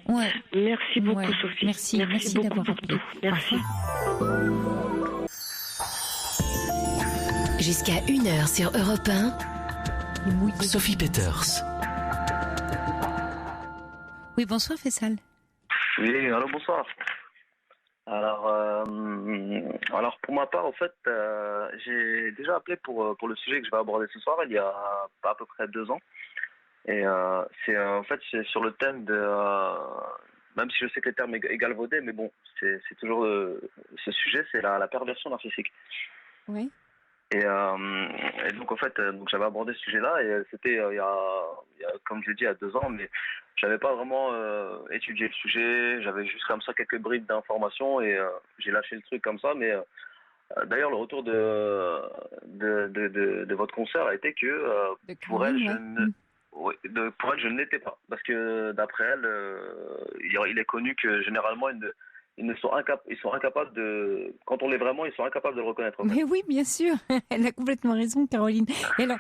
Merci beaucoup, Sophie. Merci beaucoup d'avoir pour appelé. tout. Merci. Jusqu'à 1h sur Europe 1. Sophie Peters. Oui, bonsoir Faisal. Oui, alors bonsoir. Alors pour ma part, en fait, j'ai déjà appelé pour le sujet que je vais aborder ce soir, il y a à peu près 2 ans. Et c'est sur le thème de, même si je sais que le terme est galvaudé, mais bon, c'est toujours ce sujet, c'est la perversion narcissique. Oui. Et donc en fait, j'avais abordé ce sujet-là et c'était il y a comme je l'ai dit il y a 2 ans, mais j'avais pas vraiment étudié le sujet, j'avais juste comme ça quelques bribes d'informations et j'ai lâché le truc comme ça, mais d'ailleurs le retour de votre concert a été que pour elle je ne l'étais pas, parce que d'après elle, il est connu que généralement ils sont incapables de, quand on l'est vraiment, ils sont incapables de le reconnaître. Mais oui, bien sûr, elle a complètement raison, Caroline. Et alors,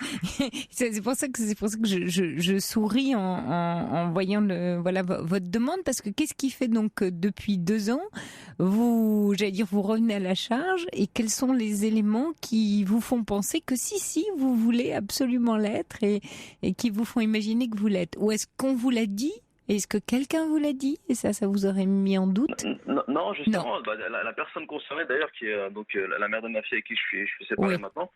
c'est pour ça que je souris en voyant votre demande, parce que qu'est-ce qui fait donc que depuis 2 ans, vous revenez à la charge, et quels sont les éléments qui vous font penser que si vous voulez absolument l'être et qui vous font imaginer que vous l'êtes? Ou est-ce qu'on vous l'a dit? Est-ce que quelqu'un vous l'a dit? Et ça vous aurait mis en doute? Non, justement, la personne concernée d'ailleurs, qui est la mère de ma fille avec qui je suis séparé maintenant,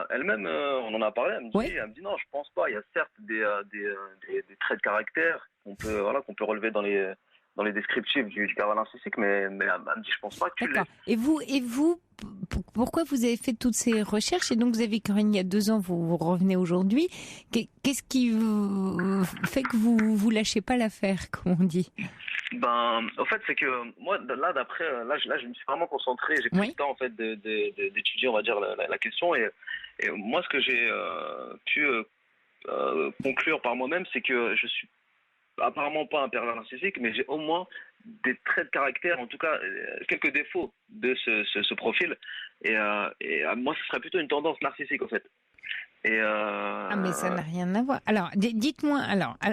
elle-même, on en a parlé, elle me dit non, je pense pas, il y a certes des traits de caractère qu'on peut relever dans les descriptifs du cavalier narcissique, mais elle me dit je pense pas que tu l'aies. Et vous, pourquoi vous avez fait toutes ces recherches et donc vous avez Corinne il y a 2 ans, vous revenez aujourd'hui. Qu'est-ce qui fait que vous lâchez pas l'affaire, comme on dit? Au fait, c'est que moi, là, je me suis vraiment concentré. J'ai pris Oui. le temps, en fait, d'étudier, on va dire, la question. Et moi, ce que j'ai pu conclure par moi-même, c'est que je suis apparemment pas un pervers narcissique, mais j'ai au moins des traits de caractère, en tout cas, quelques défauts de ce profil. Moi, ce serait plutôt une tendance narcissique, en fait. Ah, mais ça n'a rien à voir. Alors, dites-moi,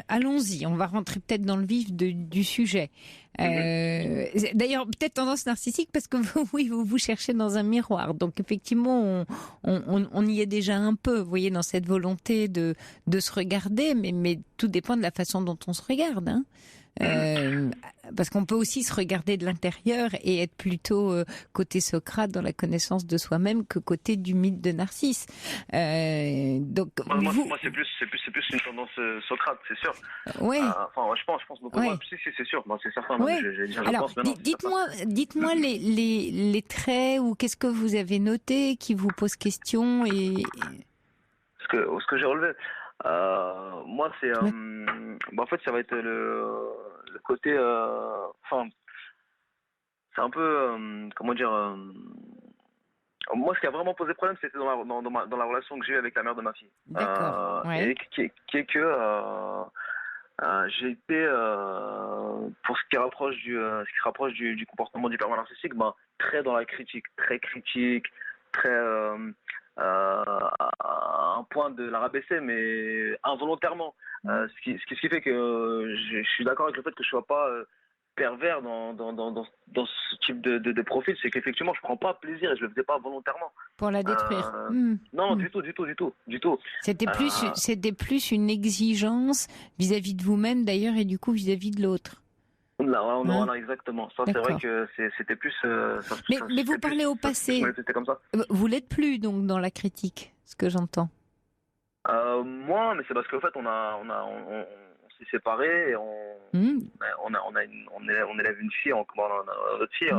allons-y, on va rentrer peut-être dans le vif du sujet. D'ailleurs, peut-être tendance narcissique parce que oui, vous cherchez dans un miroir. Donc, effectivement, on y est déjà un peu, vous voyez, dans cette volonté de se regarder, mais tout dépend de la façon dont on se regarde, hein. Parce qu'on peut aussi se regarder de l'intérieur et être plutôt côté Socrate dans la connaissance de soi-même que côté du mythe de Narcisse. Donc moi c'est plus une tendance Socrate, c'est sûr. Ouais. Je pense beaucoup. Ouais. Moi, si, c'est sûr. C'est certain. Ouais. Alors, dites-moi les traits ou qu'est-ce que vous avez noté qui vous pose question et ce que j'ai relevé. Moi, c'est en fait, ça va être le côté. C'est un peu comment dire. Moi, ce qui a vraiment posé problème, c'était dans la relation que j'ai eue avec la mère de ma fille. D'accord. Ouais. Et qui est que j'ai été pour ce qui se rapproche du comportement du pervers narcissique, très dans la critique, très à un point de la rabaisser, mais involontairement. Ce qui fait que je suis d'accord avec le fait que je sois pas pervers dans ce type de profil, c'est qu'effectivement je prends pas plaisir et je le faisais pas volontairement. Pour la détruire. Non, du tout. C'était plus une exigence vis-à-vis de vous-même d'ailleurs et du coup vis-à-vis de l'autre. Voilà, exactement. Ça, c'est vrai que c'était plus. Mais vous parlez au passé. C'était comme ça. Vous l'êtes plus donc dans la critique, ce que j'entends. Moi, mais c'est parce qu'en fait on s'est séparés et on élève une fille en commandant notre fille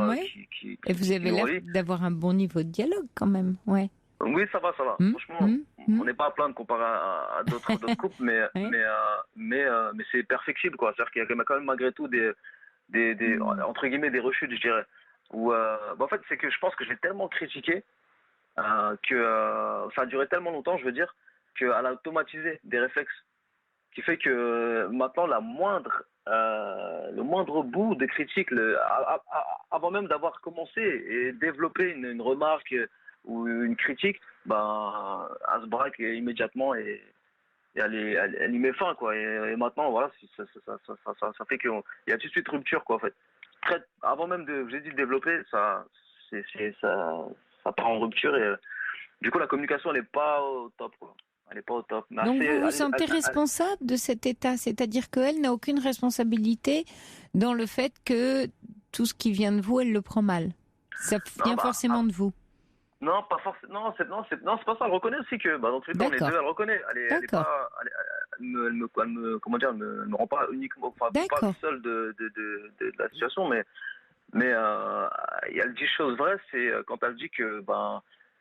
qui et vous avez l'air d'avoir un bon niveau de dialogue quand même, ouais. Oui, ça va. Franchement, on n'est pas à plaindre comparé à d'autres couples, mais c'est perfectible, quoi. C'est-à-dire qu'il y a quand même malgré tout des entre guillemets des rechutes, je dirais. En fait, c'est que je pense que j'ai tellement critiqué que ça a duré tellement longtemps, je veux dire, qu'elle a automatisé des réflexes, qui fait que maintenant le moindre bout de critique, avant même d'avoir commencé et développé une remarque ou une critique, elle se braque immédiatement et elle y met fin, quoi. Et maintenant, voilà, ça fait qu'il y a tout de suite rupture, quoi, en fait. Avant même j'ai dit de développer, ça part en rupture et du coup la communication elle est pas au top, quoi. Elle est pas au top. Mais donc vous vous sentez responsable de cet état, c'est-à-dire qu'elle n'a aucune responsabilité dans le fait que tout ce qui vient de vous, elle le prend mal. Ça vient forcément de vous. Non, pas forcément. Non, c'est pas ça. Elle reconnaît aussi que, dans tous les cas, on est deux. Elle reconnaît. Elle me rend pas uniquement, pas seule de la situation, mais elle dit chose vraie. C'est quand elle dit que,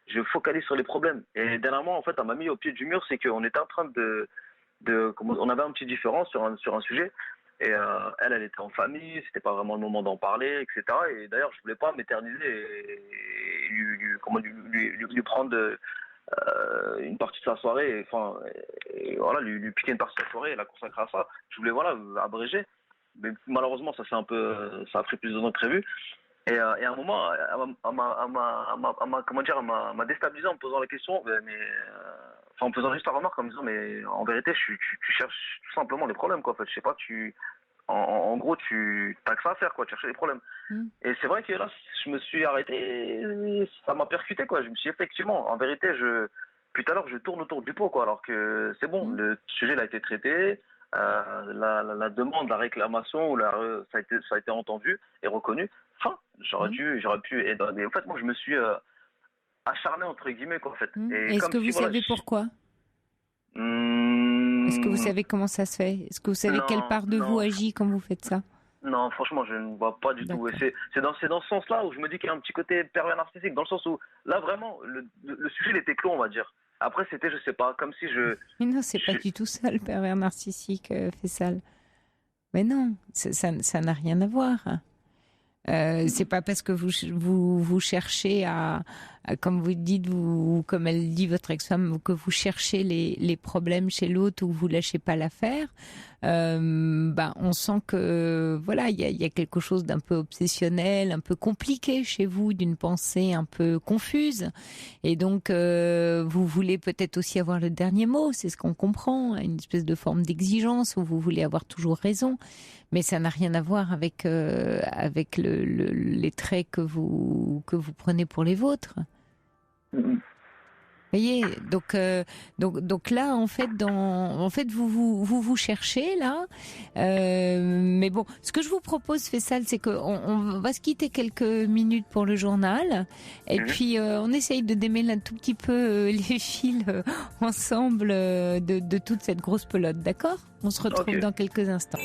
je focalise sur les problèmes. Et dernièrement, en fait, elle m'a mis au pied du mur. C'est qu'on était en train on avait un petit différent sur un sujet. Et elle était en famille, c'était pas vraiment le moment d'en parler, etc. Et d'ailleurs, je voulais pas m'éterniser et lui prendre une partie de sa soirée, voilà, lui piquer une partie de sa soirée et la consacrer à ça. Je voulais, voilà, abréger. Mais malheureusement, ça a pris plus de temps que prévu. Et à un moment, elle m'a déstabilisé en me posant la question, en me faisant juste la remarque en me disant, mais en vérité, tu cherches tout simplement les problèmes, quoi. En fait, je sais pas, en gros, tu t'as que ça à faire, quoi, de chercher les problèmes. Et c'est vrai que là, je me suis arrêté, ça m'a percuté, quoi. Je me suis dit, effectivement, en vérité, puis tout à l'heure, je tourne autour du pot, quoi, alors que c'est bon, le sujet il a été traité, la demande, la réclamation, ça a été entendu et reconnu. Enfin, j'aurais pu, et en fait, moi, je me suis acharné, entre guillemets, quoi, en fait. Est-ce que vous savez pourquoi? Est-ce que vous savez comment ça se fait? Est-ce que vous savez quelle part de vous agit quand vous faites ça? Non, franchement, je ne vois pas du tout. Et c'est dans ce sens-là où je me dis qu'il y a un petit côté pervers narcissique, dans le sens où, là, vraiment, le sujet, il était clos, on va dire. Après, c'était, je sais pas, comme si Mais non, c'est pas du tout ça, le pervers narcissique, Faisal. Mais non, ça n'a rien à voir. C'est pas parce que vous cherchez comme vous dites, comme elle dit votre ex-femme, que vous cherchez les problèmes chez l'autre ou vous lâchez pas l'affaire. On sent que voilà, il y a quelque chose d'un peu obsessionnel, un peu compliqué chez vous, d'une pensée un peu confuse. Et donc vous voulez peut-être aussi avoir le dernier mot, c'est ce qu'on comprend, une espèce de forme d'exigence où vous voulez avoir toujours raison. Mais ça n'a rien à voir avec les traits que vous prenez pour les vôtres. Mhm. Voyez, donc là en fait vous cherchez là, mais bon, ce que je vous propose, Faisal, c'est qu'on va se quitter quelques minutes pour le journal, et puis on essaye de démêler un tout petit peu les fils ensemble de toute cette grosse pelote, d'accord ? On se retrouve dans quelques instants.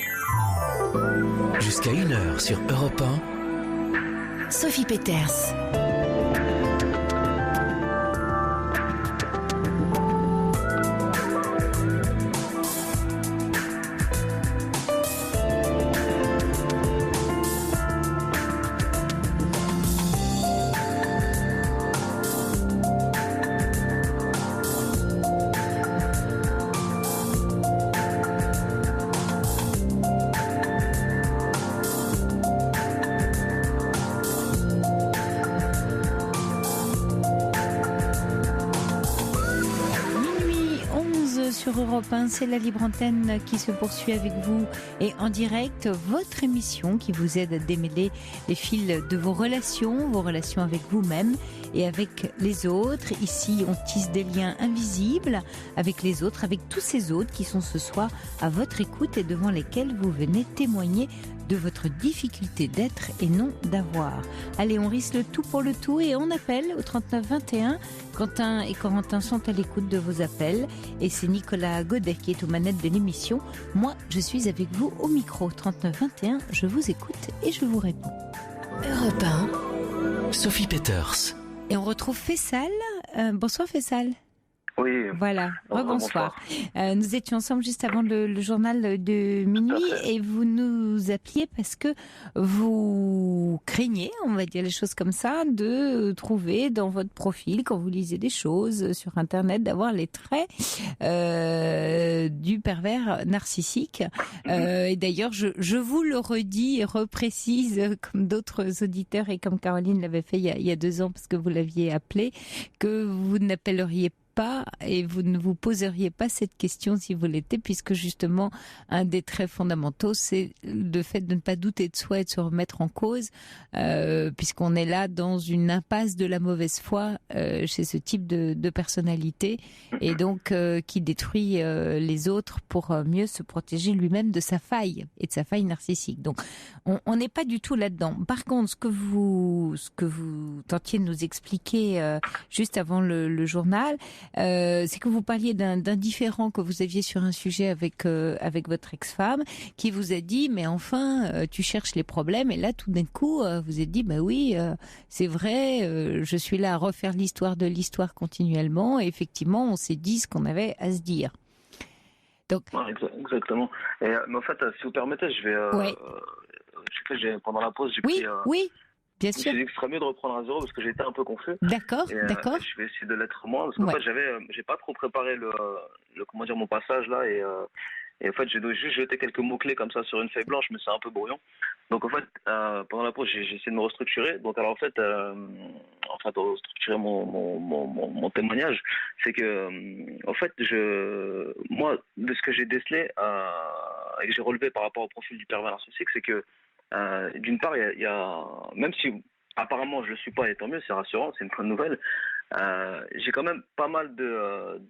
Jusqu'à 1h sur Europe 1. Sophie Peters. Sur Europe 1, c'est la libre antenne qui se poursuit avec vous et en direct, votre émission qui vous aide à démêler les fils de vos relations avec vous-même et avec les autres. Ici, on tisse des liens invisibles avec les autres, avec tous ces autres qui sont ce soir à votre écoute et devant lesquels vous venez témoigner de votre difficulté d'être et non d'avoir. Allez, on risque le tout pour le tout et on appelle au 39 21. Quentin et Corentin sont à l'écoute de vos appels et c'est Nicolas Godet qui est aux manettes de l'émission. Moi, je suis avec vous au micro 39 21. Je vous écoute et je vous réponds. Europe 1. Sophie Peters. Et on retrouve Faisal. Bonsoir Faisal. Oui. Voilà, rebonsoir. Nous étions ensemble juste avant le journal de minuit et vous nous appeliez parce que vous craignez, on va dire les choses comme ça, de trouver dans votre profil, quand vous lisez des choses sur Internet, d'avoir les traits du pervers narcissique. Et d'ailleurs, je vous le redis et reprécise, comme d'autres auditeurs et comme Caroline l'avait fait il y a 2 ans parce que vous l'aviez appelé, que vous n'appelleriez pas et vous ne vous poseriez pas cette question si vous l'étiez, puisque justement un des traits fondamentaux c'est le fait de ne pas douter de soi et de se remettre en cause, puisqu'on est là dans une impasse de la mauvaise foi chez ce type de personnalité et donc qui détruit les autres pour mieux se protéger lui-même de sa faille et de sa faille narcissique. Donc on n'est pas du tout là-dedans. Par contre, ce que vous tentiez de nous expliquer juste avant le journal, c'est que vous parliez d'un différend que vous aviez sur un sujet avec votre ex-femme, qui vous a dit mais enfin tu cherches les problèmes, et là tout d'un coup vous êtes dit bah oui c'est vrai, je suis là à refaire l'histoire de l'histoire continuellement, et effectivement on s'est dit ce qu'on avait à se dire. Donc Exactement. Et, mais en fait, si vous permettez, je vais pendant la pause j'ai pris oui. Bien je me sûr. suis dit que ce serait mieux de reprendre à zéro parce que j'étais un peu confus. D'accord. Je vais essayer de l'être moins parce qu'en fait j'ai pas trop préparé mon passage là, et en fait j'ai juste jeté quelques mots clés comme ça sur une feuille blanche, mais c'est un peu brouillon. Donc en fait pendant la pause j'ai essayé de me restructurer. Donc alors en fait restructurer mon témoignage, c'est que en fait moi de ce que j'ai décelé et que j'ai relevé par rapport au profil du pervers narcissique, c'est que d'une part, il y a, même si apparemment je le suis pas, et tant mieux, c'est rassurant, c'est une bonne nouvelle. J'ai quand même pas mal de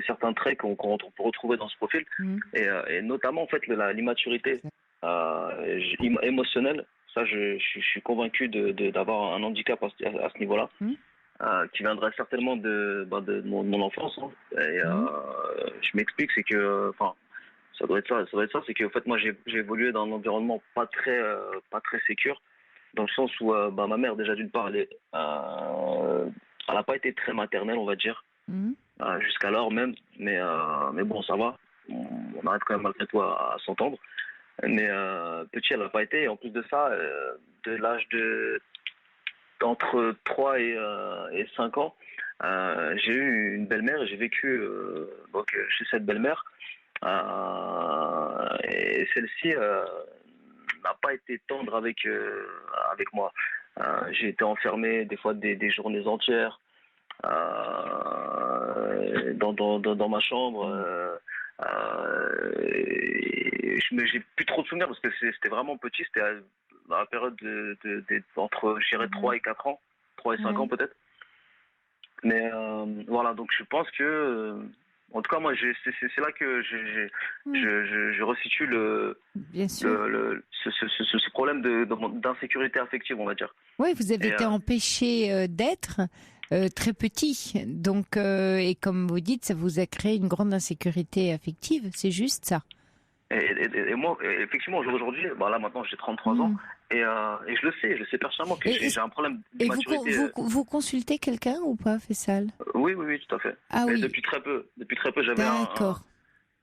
certains traits qu'on peut retrouver dans ce profil, et notamment en fait l'immaturité émotionnelle. Ça, je suis convaincu d'avoir un handicap à ce niveau-là, qui viendrait certainement de mon enfance. Hein. Et je m'explique, c'est que, ça doit être ça, c'est qu'en fait moi j'ai évolué dans un environnement pas très sécure, dans le sens où ma mère déjà d'une part elle n'a pas été très maternelle, on va dire, jusqu'alors même, mais bon ça va, on arrête quand même malgré tout à s'entendre. Mais petit, elle n'a pas été. Et en plus de ça, de l'âge d'entre 3 et 5 ans, j'ai eu une belle-mère et j'ai vécu donc chez cette belle-mère. Et celle-ci n'a pas été tendre avec moi. J'ai été enfermé des fois des journées entières dans ma chambre. J'ai plus trop de souvenirs parce que c'était vraiment petit. C'était dans la période entre, je dirais, 3 et 4 ans, 3 et 5 ans peut-être. Mais voilà, donc je pense que, en tout cas, moi, c'est là que je resitue ce problème d'insécurité affective, on va dire. Oui, vous avez été empêché d'être très petit. Donc, et comme vous dites, ça vous a créé une grande insécurité affective. C'est juste ça. Et moi, effectivement, aujourd'hui, là maintenant j'ai 33 ans, et je le sais personnellement que j'ai un problème d'immaturité. Et vous consultez quelqu'un ou pas, Faisal ? Oui, tout à fait. Ah, oui. Depuis très peu, j'avais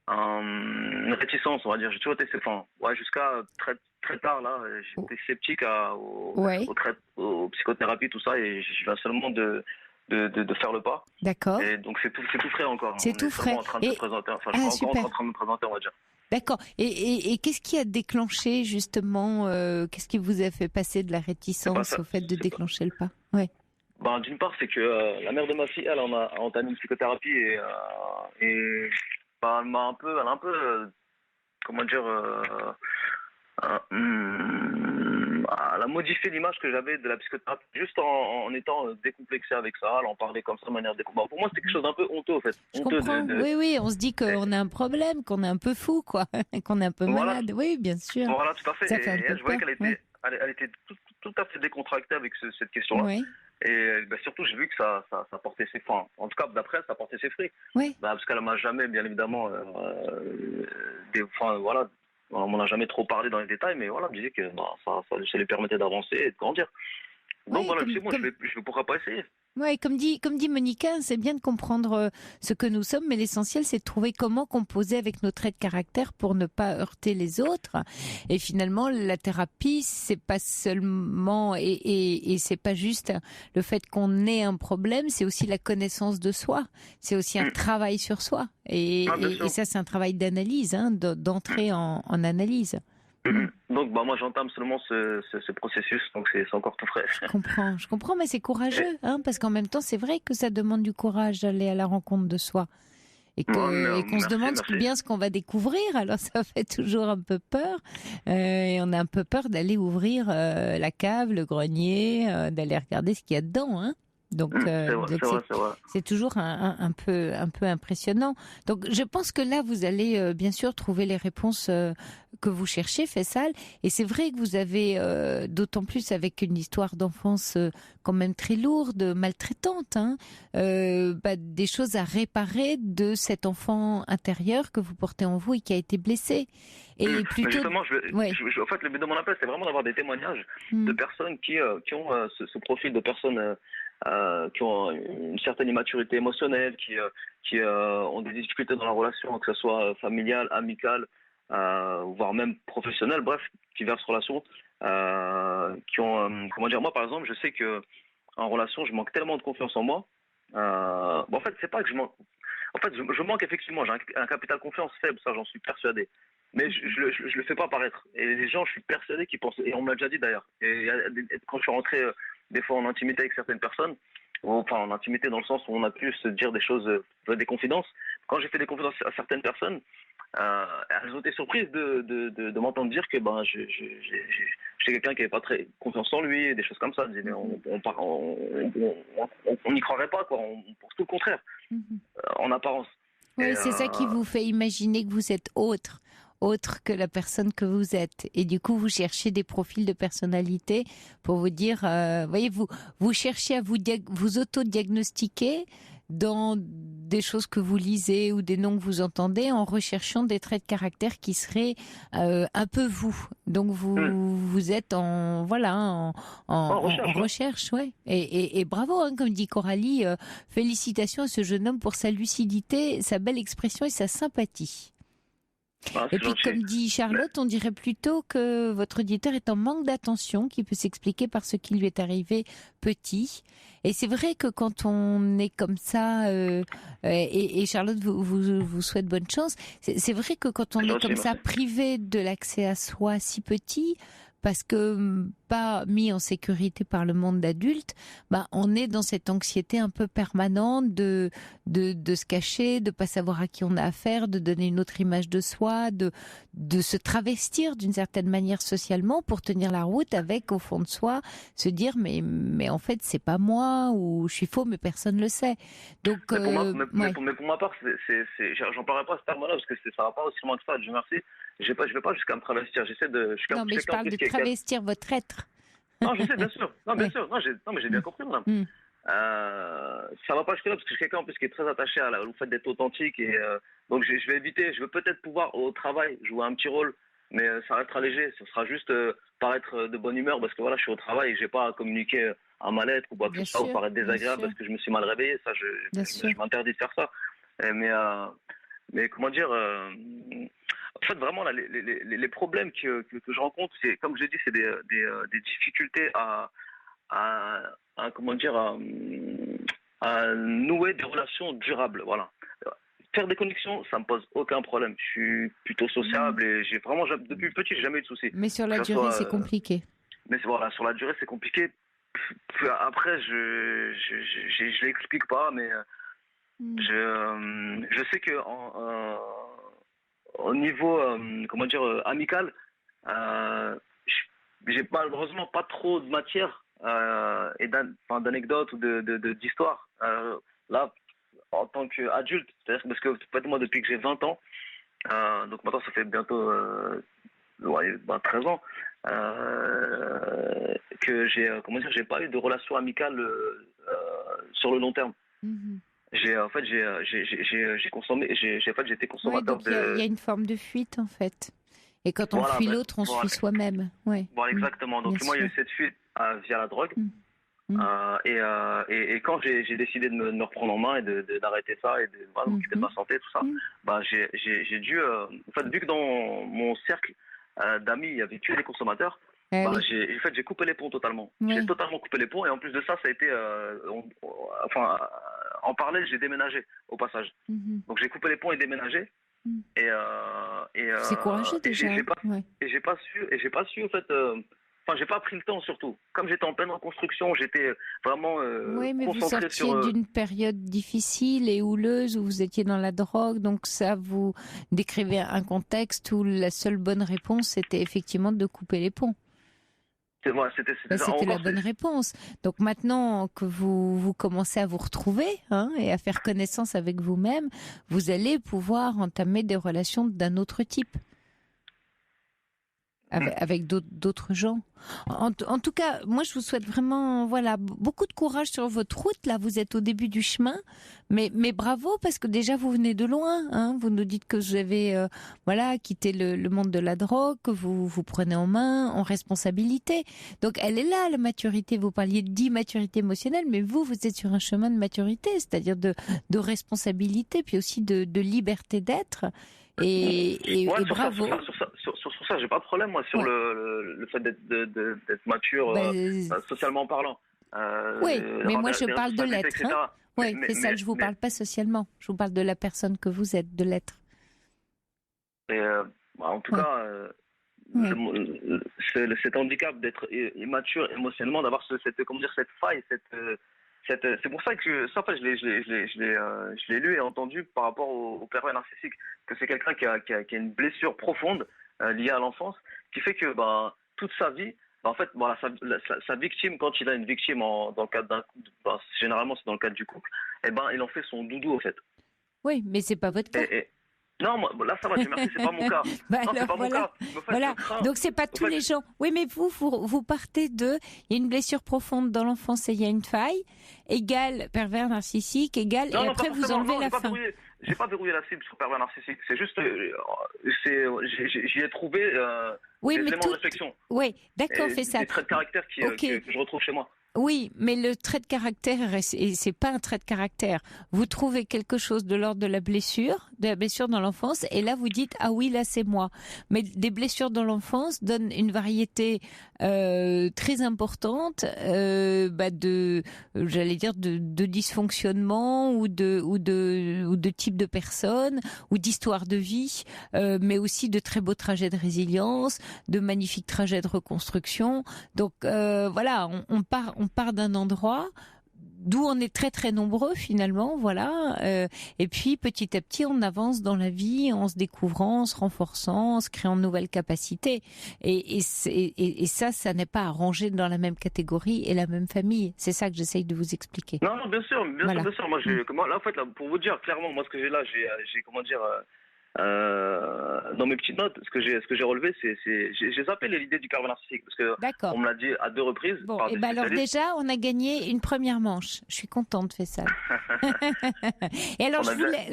une réticence, on va dire. J'ai toujours été, jusqu'à très tard là, j'étais sceptique aux psychothérapies, tout ça, et je viens seulement de faire le pas. D'accord. Et donc c'est tout frais encore. C'est tout frais. En train de se présenter. Je suis encore en train de me présenter, on va dire. D'accord. Et qu'est-ce qui a déclenché justement qu'est-ce qui vous a fait passer de la réticence au fait de déclencher le pas ? Ouais. D'une part, c'est que la mère de ma fille, elle a entamé une psychothérapie et elle a un peu, comment dire, elle a modifié l'image que j'avais de la psychothérapie juste en étant décomplexé avec ça, elle en parlait comme ça de manière décomplexée. Pour moi, c'était quelque chose d'un peu honteux, en fait. Je comprends. Oui, on se dit qu'on a un problème, qu'on est un peu fou, quoi, qu'on est un peu malade. Oui, bien sûr. Voilà, tout à fait. Ça fait un peu je voyais peur, qu'elle était tout à fait décontractée avec cette question-là. Oui. Et surtout, j'ai vu que ça portait ses fruits. En tout cas, d'après, ça portait ses fruits. Oui. Parce qu'elle m'a jamais, bien évidemment, on m'en a jamais trop parlé dans les détails, mais voilà, elle me disait que ça lui permettait d'avancer et de grandir. Donc voilà, je vais pourquoi pas essayer. Oui, comme dit Monica, c'est bien de comprendre ce que nous sommes, mais l'essentiel, c'est de trouver comment composer avec nos traits de caractère pour ne pas heurter les autres. Et finalement, la thérapie, c'est pas seulement et c'est pas juste le fait qu'on ait un problème, c'est aussi la connaissance de soi. C'est aussi un travail sur soi. Et ça, c'est un travail d'analyse, d'entrer en analyse. Donc moi j'entame seulement ce processus, donc c'est encore tout frais. Je comprends, mais c'est courageux, parce qu'en même temps c'est vrai que ça demande du courage d'aller à la rencontre de soi et qu'on se demande bien ce qu'on va découvrir. Alors ça fait toujours un peu peur, et on a un peu peur d'aller ouvrir la cave, le grenier, d'aller regarder ce qu'il y a dedans, Donc, c'est toujours un peu impressionnant. Donc, je pense que là, vous allez bien sûr trouver les réponses que vous cherchez, Faisal. Et c'est vrai que vous avez, d'autant plus avec une histoire d'enfance quand même très lourde, maltraitante, des choses à réparer de cet enfant intérieur que vous portez en vous et qui a été blessé. Et plutôt... Justement, en fait, le but de mon appel, c'est vraiment d'avoir des témoignages de personnes qui ont ce profil de personnes qui ont une certaine immaturité émotionnelle, qui ont des difficultés dans la relation, que ce soit familiale, amicale, voire même professionnelle, bref, diverses relations, qui ont, moi par exemple, je sais que en relation, je manque tellement de confiance en moi. En fait, c'est pas que je manque. En fait, je manque effectivement, j'ai un capital confiance faible, ça j'en suis persuadé. Mais je le fais pas paraître. Et les gens, je suis persuadé qu'ils pensent, et on me l'a déjà dit d'ailleurs, et quand je suis rentré des fois en intimité avec certaines personnes, enfin en intimité dans le sens où on a pu se dire des choses, des confidences. Quand j'ai fait des confidences à certaines personnes, elles ont été surprises de m'entendre dire que j'étais quelqu'un qui n'avait pas très confiance en lui, et des choses comme ça. Mais on n'y croirait pas, quoi. On pense tout le contraire, en apparence. Oui, c'est ça qui vous fait imaginer que vous êtes autre que la personne que vous êtes. Et du coup, vous cherchez des profils de personnalité pour vous dire, voyez, vous cherchez à vous auto-diagnostiquer dans des choses que vous lisez ou des noms que vous entendez en recherchant des traits de caractère qui seraient un peu vous. Donc vous êtes en recherche, ouais. Et bravo, comme dit Coralie, félicitations à ce jeune homme pour sa lucidité, sa belle expression et sa sympathie. Ah, Et c'est puis, gentil. comme dit Charlotte, on dirait plutôt que votre auditeur est en manque d'attention, qui peut s'expliquer par ce qui lui est arrivé petit. Et c'est vrai que quand on est comme ça, et Charlotte vous souhaite bonne chance, c'est vrai que quand on C'est est gentil, comme ça, merci. privé de l'accès à soi si petit, parce que pas mis en sécurité par le monde d'adulte, bah on est dans cette anxiété un peu permanente de se cacher, de pas savoir à qui on a affaire, de donner une autre image de soi, de se travestir d'une certaine manière socialement pour tenir la route avec au fond de soi se dire mais en fait c'est pas moi, ou je suis faux mais personne le sait. Donc Mais ouais. pour ma part, j'en parlerai pas à ce terme-là parce que ça va pas aussi loin que ça. Dieu merci. Je vais pas jusqu'à me travestir. Je suis Non mais je quelqu'un en parle plus de qui est. travestir votre être. Non, je sais, bien sûr. Non, bien Ouais. sûr. Non, mais j'ai bien compris, madame. Mm. Ça va pas jusque là parce que je suis quelqu'un en plus qui est très attaché au fait d'être authentique et donc je vais éviter. Je veux peut-être pouvoir au travail jouer un petit rôle, mais ça restera léger. Ce sera juste paraître de bonne humeur parce que voilà, je suis au travail et j'ai pas à communiquer un mal-être ou quoi que Bien ce soit ou sûr, paraître bien désagréable sûr. parce que je me suis mal réveillé. Ça, Bien sûr. je m'interdis de faire ça. Mais comment dire, en fait, vraiment, là, les problèmes que je rencontre, c'est, comme je l'ai dit, c'est des difficultés comment dire, à nouer des relations durables. Voilà. Faire des connexions, ça me pose aucun problème. Je suis plutôt sociable et j'ai vraiment, depuis petit, j'ai jamais eu de soucis. Mais sur la Que ça durée soit, c'est compliqué. Mais voilà, sur la durée, c'est compliqué. Puis après, je l'explique pas, mais je sais que au niveau comment dire amical, j'ai malheureusement pas trop de matière et d'anecdotes ou d'histoires. Là, en tant qu'adulte, c'est-à-dire parce que moi depuis que j'ai 20 ans, donc maintenant ça fait bientôt 13 ans que j'ai pas eu de relation amicale sur le long terme. Mhm. J'ai consommé, j'ai été Ouais, consommateur donc il y a de. une forme de fuite en fait. Et quand on Voilà, fuit l'autre, on se voilà. fuit soi-même. Ouais. Voilà, exactement. Donc Bien moi, il y a sûr. eu cette fuite via la drogue. Mm. Et quand j'ai décidé de me reprendre en main et d'arrêter ça et de voilà, m'occuper de ma santé, tout ça, bah, j'ai dû. En fait, vu que dans mon cercle d'amis, il y avait que des consommateurs, Eh bah, oui. j'ai coupé les ponts totalement. Oui. J'ai totalement coupé les ponts et en plus de ça, ça a été. En parallèle, j'ai déménagé au passage. Mhm. Donc j'ai coupé les ponts et déménagé. Mm. C'est courageux déjà. Ouais. j'ai pas su en fait. J'ai pas pris le temps surtout. Comme j'étais en pleine reconstruction, j'étais vraiment Oui, mais vous concentré sortiez sur. d'une période difficile et houleuse où vous étiez dans la drogue, donc ça vous décrivait un contexte où la seule bonne réponse c'était effectivement de couper les ponts. C'était C'était la bonne réponse. Donc maintenant que vous commencez à vous retrouver et à faire connaissance avec vous-même, vous allez pouvoir entamer des relations d'un autre type. Avec d'autres gens. En tout cas, moi, je vous souhaite vraiment, beaucoup de courage sur votre route. Là, vous êtes au début du chemin, mais bravo parce que déjà vous venez de loin. Vous nous dites que vous avez, quitté le monde de la drogue, que vous prenez en main, en responsabilité. Donc, elle est là, la maturité. Vous parliez d'immaturité émotionnelle, mais vous êtes sur un chemin de maturité, c'est-à-dire de responsabilité, puis aussi de liberté d'être. Et bravo. Sur ça, j'ai pas de problème, moi, sur le fait d'être mature, socialement parlant. Oui, mais moi, je parle de l'être. Etc. Oui, c'est ça, je vous parle pas socialement. Je vous parle de la personne que vous êtes, de l'être. En tout cas, cet handicap d'être immature émotionnellement, d'avoir cette faille, c'est pour ça que ça, en fait, je l'ai lu et entendu par rapport au pervers narcissique, que c'est quelqu'un qui a une blessure profonde liée à l'enfance, qui fait que toute sa vie, en fait, voilà, sa victime, quand il a une victime dans le cadre d'un couple, généralement c'est dans le cadre du couple, il en fait son doudou en fait. Oui, mais c'est pas votre cas. Non, là ça va, Dieu merci, c'est pas mon cas. Non, c'est pas mon cas. Voilà. Donc c'est pas tous les gens. Oui, mais vous partez de, il y a une blessure profonde dans l'enfance et il y a une faille, égale pervers narcissique, égale, et après vous enlevez la fin. J'ai pas verrouillé la cible sur pervers narcissique. C'est juste, j'y ai trouvé des éléments de réflexion. Oui, d'accord, fais ça. Des traits de caractère que je retrouve chez moi. Oui, mais le trait de caractère, et c'est pas un trait de caractère. Vous trouvez quelque chose de l'ordre de la blessure dans l'enfance, et là vous dites ah oui, là c'est moi. Mais des blessures dans l'enfance donnent une variété très importante de dysfonctionnement ou de type de personne ou d'histoire de vie, mais aussi de très beaux trajets de résilience, de magnifiques trajets de reconstruction. Donc voilà, on part d'un endroit d'où on est très très nombreux finalement, voilà. Et puis petit à petit, on avance dans la vie en se découvrant, en se renforçant, en se créant de nouvelles capacités. Et ça n'est pas à ranger dans la même catégorie et la même famille. C'est ça que j'essaye de vous expliquer. Non, bien sûr. Moi, là, en fait, là, pour vous dire clairement, moi, ce que j'ai là, j'ai comment dire. Dans mes petites notes, ce que j'ai relevé, j'ai zappé l'idée du caractère narcissique parce que on me l'a dit à 2 reprises. Bon, et ben alors déjà, on a gagné une première manche. Je suis contente, Faisal. Et alors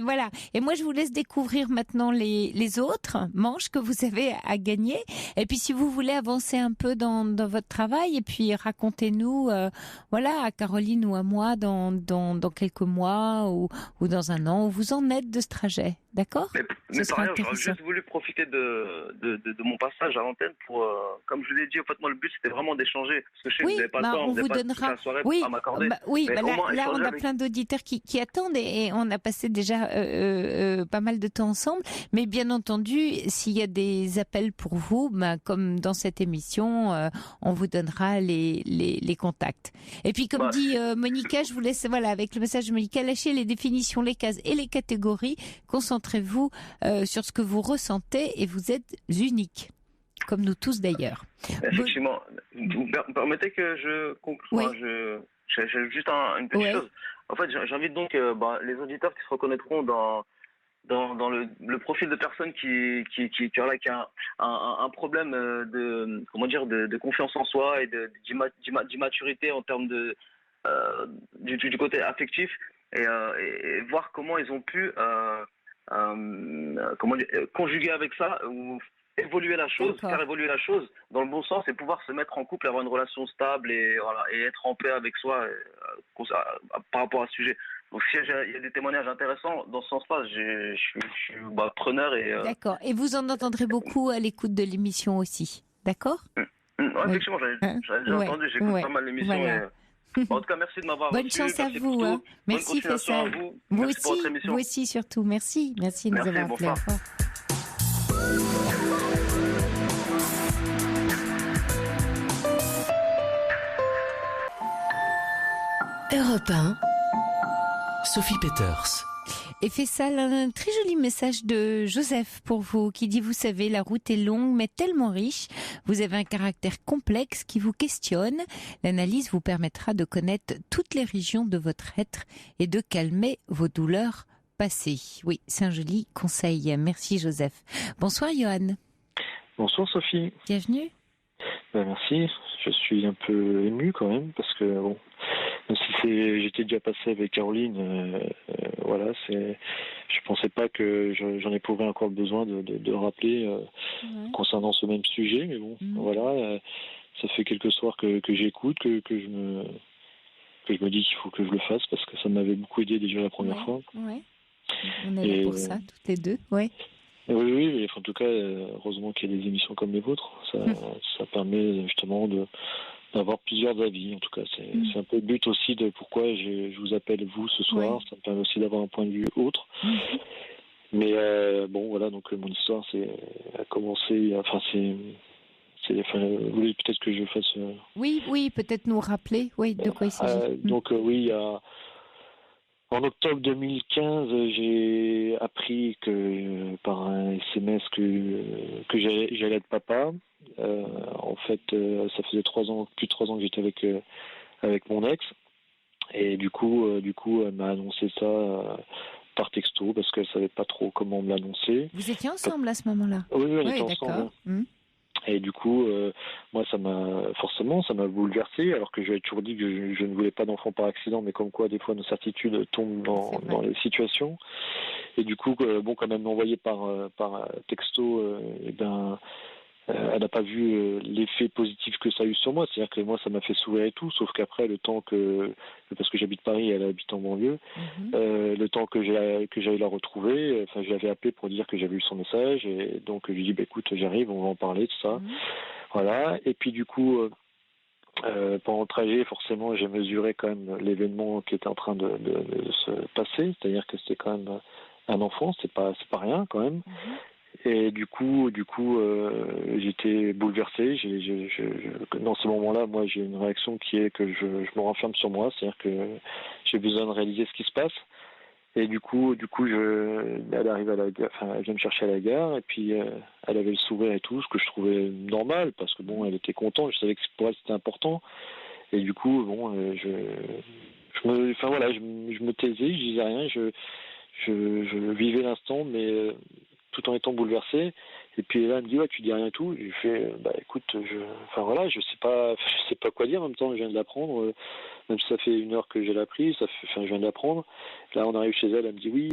voilà. Et moi, je vous laisse découvrir maintenant les autres manches que vous avez à gagner. Et puis, si vous voulez avancer un peu dans votre travail, et puis racontez-nous, voilà, à Caroline ou à moi, dans quelques mois ou dans un an, où vous en êtes de ce trajet. D'accord? Mais par ailleurs, j'aurais juste voulu profiter de mon passage à l'antenne pour, comme je vous l'ai dit, en fait, moi, le but, c'était vraiment d'échanger. Parce que je sais que vous n'avez pas le temps, vous n'avez pas toute la soirée à m'accorder. Là, on a plein d'auditeurs qui attendent et on a passé déjà pas mal de temps ensemble. Mais bien entendu, s'il y a des appels pour vous, comme dans cette émission, on vous donnera les contacts. Et puis, comme dit Monica, je vous laisse, voilà, avec le message de Monica, lâchez les définitions, les cases et les catégories. Concentrez-vous sur ce que vous ressentez et vous êtes unique, comme nous tous d'ailleurs. Effectivement. Vous permettez que je conclue? Oui. J'ai juste une petite chose. En fait, j'invite donc les auditeurs qui se reconnaîtront dans le profil de personnes qui a un problème de confiance en soi et d'immaturité en termes du côté affectif et voir comment ils ont pu conjuguer avec ça ou évoluer la chose, faire évoluer la chose dans le bon sens et pouvoir se mettre en couple, avoir une relation stable et être en paix avec soi par rapport à ce sujet. Donc s'il y a des témoignages intéressants dans ce sens-là, je suis preneur et D'accord. Et vous en entendrez beaucoup à l'écoute de l'émission aussi. D'accord? Effectivement, j'avais déjà entendu, j'écoute pas mal l'émission. Voilà. En tout cas, merci de m'avoir Bonne chance à vous. Hein. Merci Faisal. Vous aussi surtout. Merci de nous avoir appelé. Europe 1, Sophie Peters. Et Faisal, un très joli message de Joseph pour vous qui dit: vous savez, la route est longue mais tellement riche. Vous avez un caractère complexe qui vous questionne. L'analyse vous permettra de connaître toutes les régions de votre être et de calmer vos douleurs passées. Oui, c'est un joli conseil. Merci Joseph. Bonsoir Johan. Bonsoir Sophie. Bienvenue. Merci. Je suis un peu ému quand même parce que bon, même si j'étais déjà passé avec Caroline, je pensais pas que j'en éprouverais encore le besoin de rappeler concernant ce même sujet, mais bon, voilà, ça fait quelques soirs que j'écoute, que je me dis qu'il faut que je le fasse parce que ça m'avait beaucoup aidé déjà la première fois. Ouais. On est là pour ça, toutes les deux, ouais. Oui, mais en tout cas, heureusement qu'il y a des émissions comme les vôtres, ça permet justement d'avoir plusieurs avis. En tout cas, c'est un peu le but aussi de pourquoi je vous appelle vous ce soir. Ouais. Ça me permet aussi d'avoir un point de vue autre. Mais bon, voilà, donc mon histoire a commencé. Vous voulez peut-être que je fasse. Oui, peut-être nous rappeler. Oui, de quoi il s'agit. Donc oui, en octobre 2015, j'ai appris par un SMS que j'allais être papa. En fait, ça faisait plus de 3 ans que j'étais avec mon ex. Et du coup, elle m'a annoncé ça par texto parce qu'elle savait pas trop comment me l'annoncer. Vous étiez ensemble à ce moment-là? Oui, on était ensemble. Et du coup, moi, ça m'a bouleversé, alors que j'avais toujours dit que je ne voulais pas d'enfant par accident, mais comme quoi, des fois, nos certitudes tombent dans les situations. Et du coup, quand même m'envoyer par texto, elle n'a pas vu l'effet positif que ça a eu sur moi. C'est-à-dire que moi, ça m'a fait sourire et tout, sauf qu'après, parce que j'habite Paris, elle habite en banlieue, le temps que j'aille la retrouver, je l'avais appelé pour dire que j'avais eu son message, et donc je lui dis, écoute, j'arrive, on va en parler, tout ça. Voilà. Et puis du coup, pendant le trajet, forcément, j'ai mesuré quand même l'événement qui était en train de se passer, c'est-à-dire que c'était quand même un enfant, c'est pas rien quand même. Et du coup, j'étais bouleversé. Dans ces moments-là, moi, j'ai une réaction qui est que je me renferme sur moi, c'est-à-dire que j'ai besoin de réaliser ce qui se passe. Et du coup, elle arrive à la gare, elle vient me chercher à la gare, et puis elle avait le sourire et tout, ce que je trouvais normal, parce que bon, elle était contente, je savais que pour elle c'était important. Et du coup, bon, je me taisais, je disais rien, je vivais l'instant, mais tout en étant bouleversé. Et puis là, elle me dit, ouais, tu dis rien et tout. Je lui fais, écoute, je sais pas quoi dire. En même temps, je viens de l'apprendre. Même si ça fait 1 heure que j'ai appris, je viens de l'apprendre. Là, on arrive chez elle, elle me dit, oui,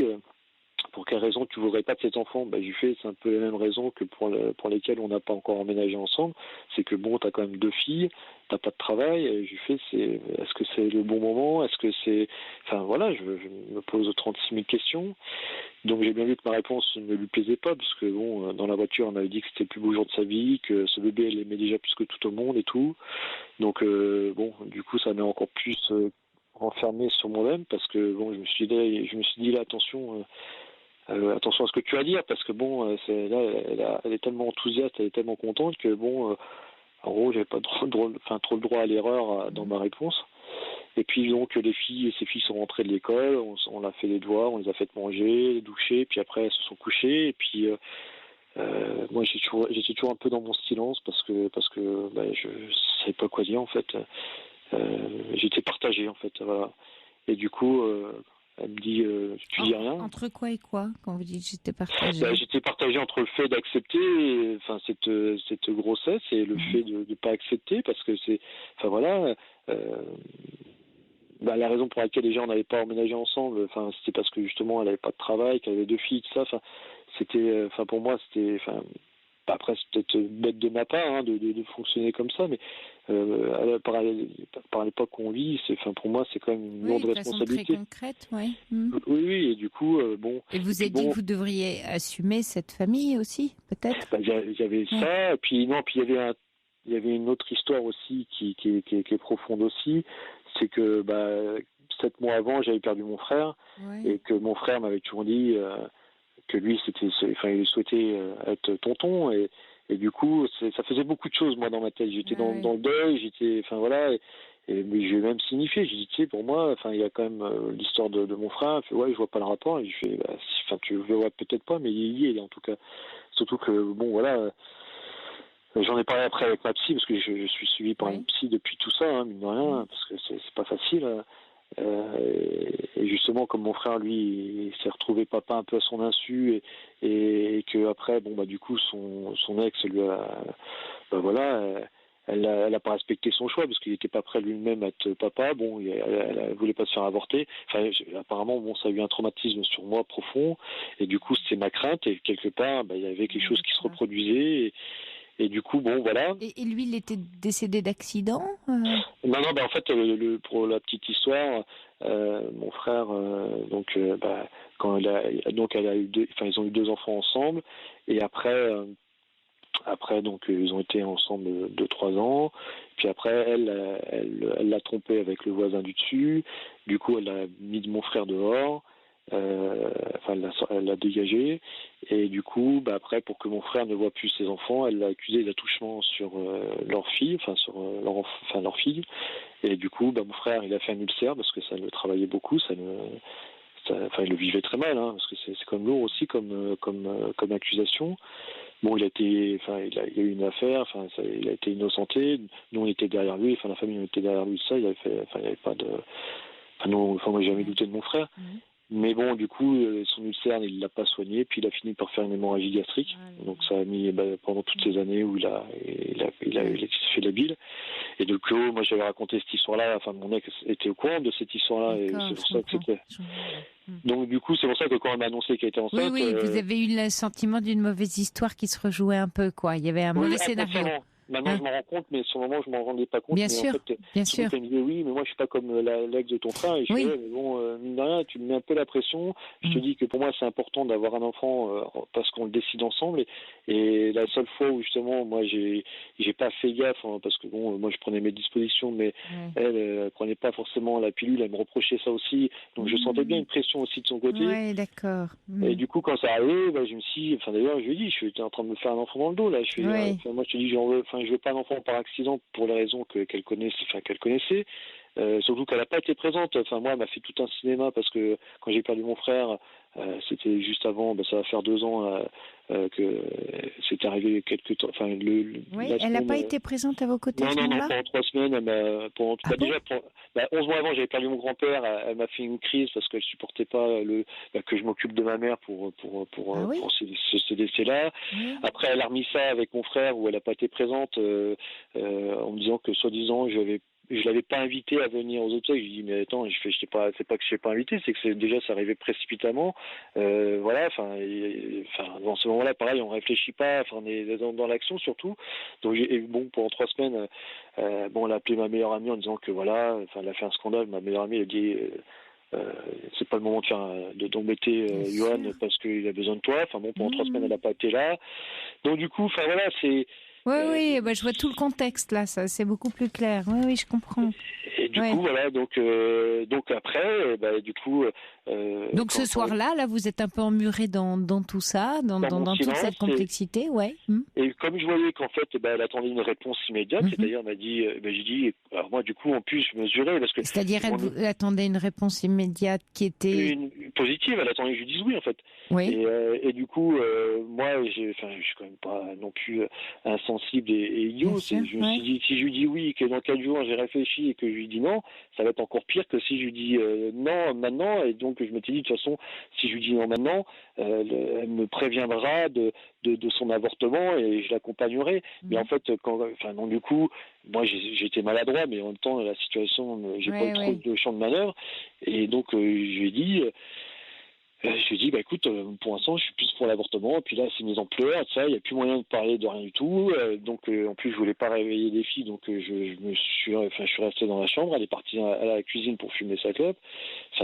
pour quelle raison tu voudrais pas de cet enfant? Je lui fais, c'est un peu les mêmes raisons que pour lesquelles on n'a pas encore emménagé ensemble. C'est que bon, t'as quand même 2 filles, t'as pas de travail. Et je lui fais, est-ce que c'est le bon moment? Est-ce que c'est, je me pose 36 000 questions. Donc j'ai bien vu que ma réponse ne lui plaisait pas, parce que bon, dans la voiture, on avait dit que c'était le plus beau jour de sa vie, que ce bébé, elle l'aimait déjà plus que tout au monde et tout. Donc du coup, ça m'a encore plus renfermé sur moi-même, parce que bon, je me suis dit là, attention à ce que tu vas dire, parce que bon, elle est tellement enthousiaste, elle est tellement contente que bon, en gros, j'avais pas trop le droit à l'erreur dans ma réponse. Et puis donc ces filles sont rentrées de l'école, on a fait les devoirs, on les a fait manger, doucher, puis après elles se sont couchées, et puis moi j'étais toujours un peu dans mon silence, parce que je savais pas quoi dire en fait. J'étais partagé en fait, voilà. Et du coup, elle me dit, tu dis rien. Entre quoi et quoi, quand vous dites j'étais partagée? J'étais partagé entre le fait d'accepter, cette grossesse, et le fait de pas accepter, parce que la raison pour laquelle déjà on n'avait pas emménagé ensemble, c'était parce que justement elle avait pas de travail, qu'elle avait 2 filles, tout ça. C'était, pour moi, c'était, après c'est peut-être bête de ma part de fonctionner comme ça, mais par l'époque qu'on vit, pour moi c'est quand même une lourde responsabilité. Très concrète, oui. Oui, et du coup, bon. Et vous avez dit que vous devriez assumer cette famille aussi, peut-être? J'avais ça, et puis il y avait une autre histoire aussi qui est profonde aussi, c'est que 7 mois avant, j'avais perdu mon frère, et que mon frère m'avait toujours dit que lui, il souhaitait être tonton, et du coup, ça faisait beaucoup de choses, moi, dans ma tête. J'étais dans le deuil, mais j'ai même signifié, j'ai dit, tu sais, pour moi, il y a quand même l'histoire de mon frère. Il fait, ouais, je vois pas le rapport. Et je fais, tu le vois peut-être pas, mais il y est, en tout cas. Surtout que, bon, voilà, j'en ai parlé après avec ma psy, parce que je suis suivi par une psy depuis tout ça, mine de rien, parce que c'est pas facile. Et justement, comme mon frère, lui, il s'est retrouvé papa un peu à son insu, et que après, du coup, son ex lui a, elle a pas respecté son choix, parce qu'il n'était pas prêt lui-même à être papa. Bon, elle voulait pas se faire avorter. Apparemment, ça a eu un traumatisme sur moi profond, et du coup, c'était ma crainte, et quelque part, il y avait quelque chose qui se reproduisait. Et du coup, bon, voilà. Et lui, il était décédé d'accident? Non, en fait, pour la petite histoire, mon frère, quand elle a eu ils ont eu 2 enfants ensemble, et après, donc, ils ont été ensemble 2-3 ans. Puis après, elle l'a trompé avec le voisin du dessus. Du coup, elle a mis mon frère dehors. Elle l'a dégagé, et du coup, après, pour que mon frère ne voit plus ses enfants, elle l'a accusé d'attouchement sur leur fille, leur fille, et du coup, mon frère, il a fait un ulcère, parce que ça le travaillait beaucoup, il le vivait très mal, parce que c'est comme lourd aussi comme accusation. Bon, il y a eu une affaire, il a été innocenté, nous on était derrière lui, la famille on était derrière lui, ça, il y avait pas de, moi j'ai jamais douté de mon frère. Mais bon, du coup, son ulcère, il l'a pas soigné, puis il a fini par faire une hémorragie gastrique. Donc ça a mis pendant toutes ces années où il s'est fait la bile. Et de coup, moi j'avais raconté cette histoire-là, enfin mon ex était au courant de cette histoire-là, et c'est pour ça que c'était... Donc du coup, c'est pour ça que quand elle m'a annoncé qu'elle était enceinte... Oui, vous avez eu le sentiment d'une mauvaise histoire qui se rejouait un peu, quoi. Il y avait un mauvais scénario. Maintenant, je m'en rends compte, mais sur le moment, je m'en rendais pas compte. Bien mais sûr, en fait, bien sûr. Elle me disait, oui, mais moi, je suis pas comme l'ex de ton frère. Et je Oui. mais bon, mine de rien, tu me mets un peu la pression. Je te dis que pour moi, c'est important d'avoir un enfant parce qu'on le décide ensemble. Et la seule fois où, justement, moi, j'ai pas fait gaffe, parce que bon, moi, je prenais mes dispositions, mais elle prenait pas forcément la pilule. Elle me reprochait ça aussi. Donc, je sentais bien une pression aussi de son côté. Oui, d'accord. Et du coup, quand ça arrivait, je me suis dit, d'ailleurs, je lui ai dit, je suis en train de me faire un enfant dans le dos, là. Je fais, moi, je te dis, je veux pas un enfant par accident pour les raisons qu'elle connaissait. Surtout qu'elle n'a pas été présente. Moi, elle m'a fait tout un cinéma parce que quand j'ai perdu mon frère, c'était juste avant, ça va faire 2 ans que c'est arrivé quelques temps. Elle n'a pas été présente à vos côtés à ce moment-là ? Pendant 3 semaines, elle m'a... déjà, 11 mois avant, j'avais perdu mon grand-père, elle m'a fait une crise parce qu'elle supportait pas que je m'occupe de ma mère pour ce décès-là. Oui. Après, elle a remis ça avec mon frère où elle n'a pas été présente en me disant que soi-disant je l'avais pas invité à venir aux obsèques. Je lui dis mais attends, c'est pas que je l'ai pas invité, c'est que déjà ça arrivait précipitamment. Dans ce moment-là, pareil, on réfléchit pas, on est dans l'action surtout. Donc pendant 3 semaines, elle a appelé ma meilleure amie en disant que elle a fait un scandale. Ma meilleure amie elle a dit c'est pas le moment d'embêter Johan parce qu'il a besoin de toi. Pendant 3 semaines elle n'a pas été là. Donc du coup, c'est Oui, je vois tout le contexte là, ça c'est beaucoup plus clair. Oui, je comprends. Et du coup, donc après, du coup. Donc ce soir-là, vous êtes un peu emmuré dans tout ça, dans toute cette complexité, Et comme je voyais qu'en fait, elle attendait une réponse immédiate, c'est-à-dire, elle m'a dit, j'ai dit, alors moi, du coup, en plus, je mesurais parce que. C'est-à-dire, elle attendait une réponse immédiate qui était positive. Elle attendait que je lui dise oui, en fait. Oui. Et du coup, moi, je suis quand même pas non plus insensible et idiot. Je me suis dit, si je lui dis oui, que dans 4 jours j'ai réfléchi et que je lui dis non, ça va être encore pire que si je lui dis non maintenant. Et donc je m'étais dit de toute façon, si je lui dis non maintenant, elle me préviendra de son avortement et je l'accompagnerai. Mais en fait, du coup, moi j'étais maladroit, mais en même temps la situation, j'ai pas eu trop de champ de manœuvre. Et donc je lui ai dit. Je lui ai dit, écoute, pour l'instant, je suis plus pour l'avortement. Et puis là, c'est mise en pleurs, il n'y a plus moyen de parler de rien du tout. Donc, en plus, je voulais pas réveiller les filles, donc je suis resté dans la chambre. Elle est partie à la cuisine pour fumer sa clope.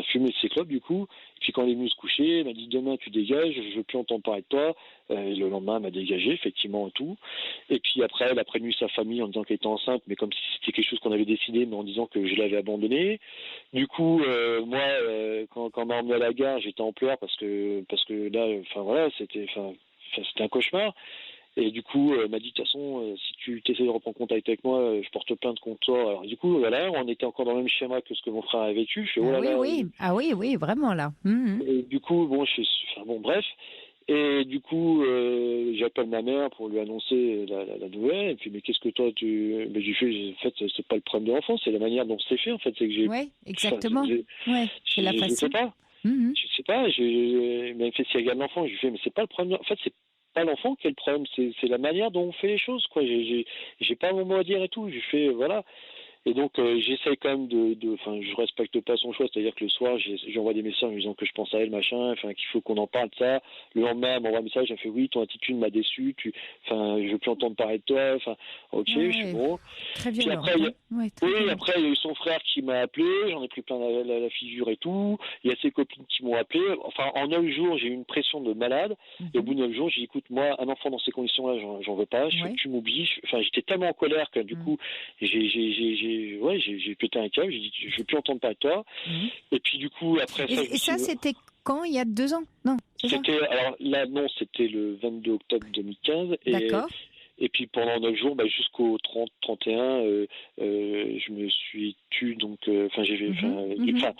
Fumer ses clopes, du coup. Et puis, quand elle est venue se coucher, elle m'a dit, demain, tu dégages, je veux plus entendre parler de toi. Et le lendemain, elle m'a dégagé, effectivement, et tout. Et puis après, elle a prévenu sa famille en disant qu'elle était enceinte, mais comme si c'était quelque chose qu'on avait décidé, mais en disant que je l'avais abandonnée. Du coup, moi, quand on m'a emmené à la gare, j'étais en pleurs parce que là, c'était un cauchemar. Et du coup, elle m'a dit, de toute façon, si tu essaies de reprendre contact avec moi, je porte plainte contre toi. Alors du coup, on était encore dans le même schéma que ce que mon frère a vécu. Je fais, oui, vraiment là. Et du coup, bref. Et du coup, j'appelle ma mère pour lui annoncer la nouvelle. Et puis, mais qu'est-ce que toi, mais j'ai fait, en fait, c'est pas le problème de l'enfant, c'est la manière dont c'est fait, en fait. C'est que j'ai. Oui, exactement. C'est la façon. Je sais pas. Je sais pas. Mais fait, si elle garde l'enfant, je lui fais, mais c'est pas le problème. En fait, c'est pas l'enfant qui est le problème, c'est la manière dont on fait les choses, quoi. J'ai pas mon mot à dire et tout. Je fais, voilà. Et donc, j'essaye quand même je respecte pas son choix, c'est-à-dire que le soir, j'envoie des messages en lui disant que je pense à elle, qu'il faut qu'on en parle de ça. Le lendemain, elle m'envoie un message, elle fait oui, ton attitude m'a déçu, je veux plus entendre parler de toi, ok, je suis bon. Très bien. Puis après, il y a eu son frère qui m'a appelé, j'en ai pris plein la figure et tout. Il y a ses copines qui m'ont appelé. En 9 jours, j'ai eu une pression de malade. Et au bout de 9 jours, j'ai dit, écoute, moi, un enfant dans ces conditions-là, j'en veux pas. Tu m'oublies. J'étais tellement en colère que du coup, j'ai pété un câble, j'ai dit je veux plus entendre parler de toi. Et puis du coup après ça. Et ça c'était quand, il y a 2 ans? Non. C'était c'était le 22 octobre 2015. D'accord. Et puis pendant 9 jours, jusqu'au 31, je me suis tu donc j'ai fait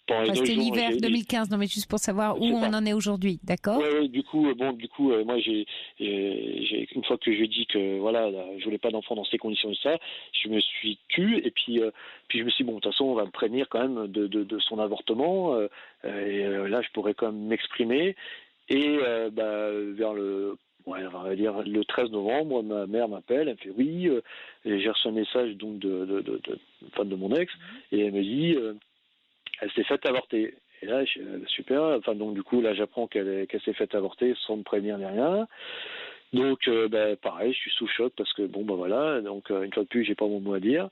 Pendant C'était l'hiver 2015, non mais juste pour savoir où on en est aujourd'hui, d'accord? Oui, du coup, moi, j'ai une fois que je lui ai dit que voilà, je voulais pas d'enfant dans ces conditions et ça, je me suis tu, et puis je me suis dit, bon, de toute façon, on va me prévenir quand même de son avortement, et là, je pourrais quand même m'exprimer, et vers on va dire le 13 novembre, ma mère m'appelle, elle me fait oui, et j'ai reçu un message donc de mon ex, et elle me dit, elle s'est faite avorter. Et là, super. Enfin, donc du coup, là, j'apprends qu'elle s'est faite avorter sans me prévenir ni rien. Donc, pareil, je suis sous choc parce que bon, voilà. Donc, une fois de plus, j'ai pas mon mot à dire.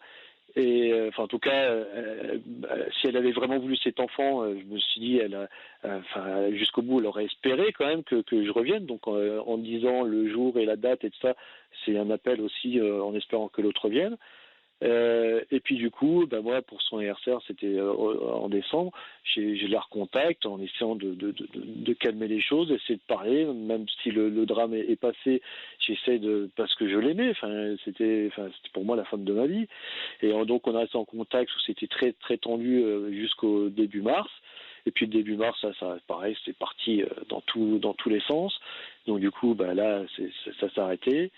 Et en tout cas, si elle avait vraiment voulu cet enfant, je me suis dit, jusqu'au bout, elle aurait espéré quand même que je revienne. Donc, en disant le jour et la date et tout ça, c'est un appel aussi en espérant que l'autre revienne. Et puis du coup, moi pour son anniversaire, c'était en décembre, je la recontacte en essayant de calmer les choses, essayer de parler, même si le drame est passé, j'essaie parce que je l'aimais, c'était pour moi la femme de ma vie, et donc on a resté en contact où c'était très très tendu jusqu'au début mars. Et puis le début mars, ça pareil, c'est parti dans tous les sens. Donc du coup, là, ça s'est arrêté.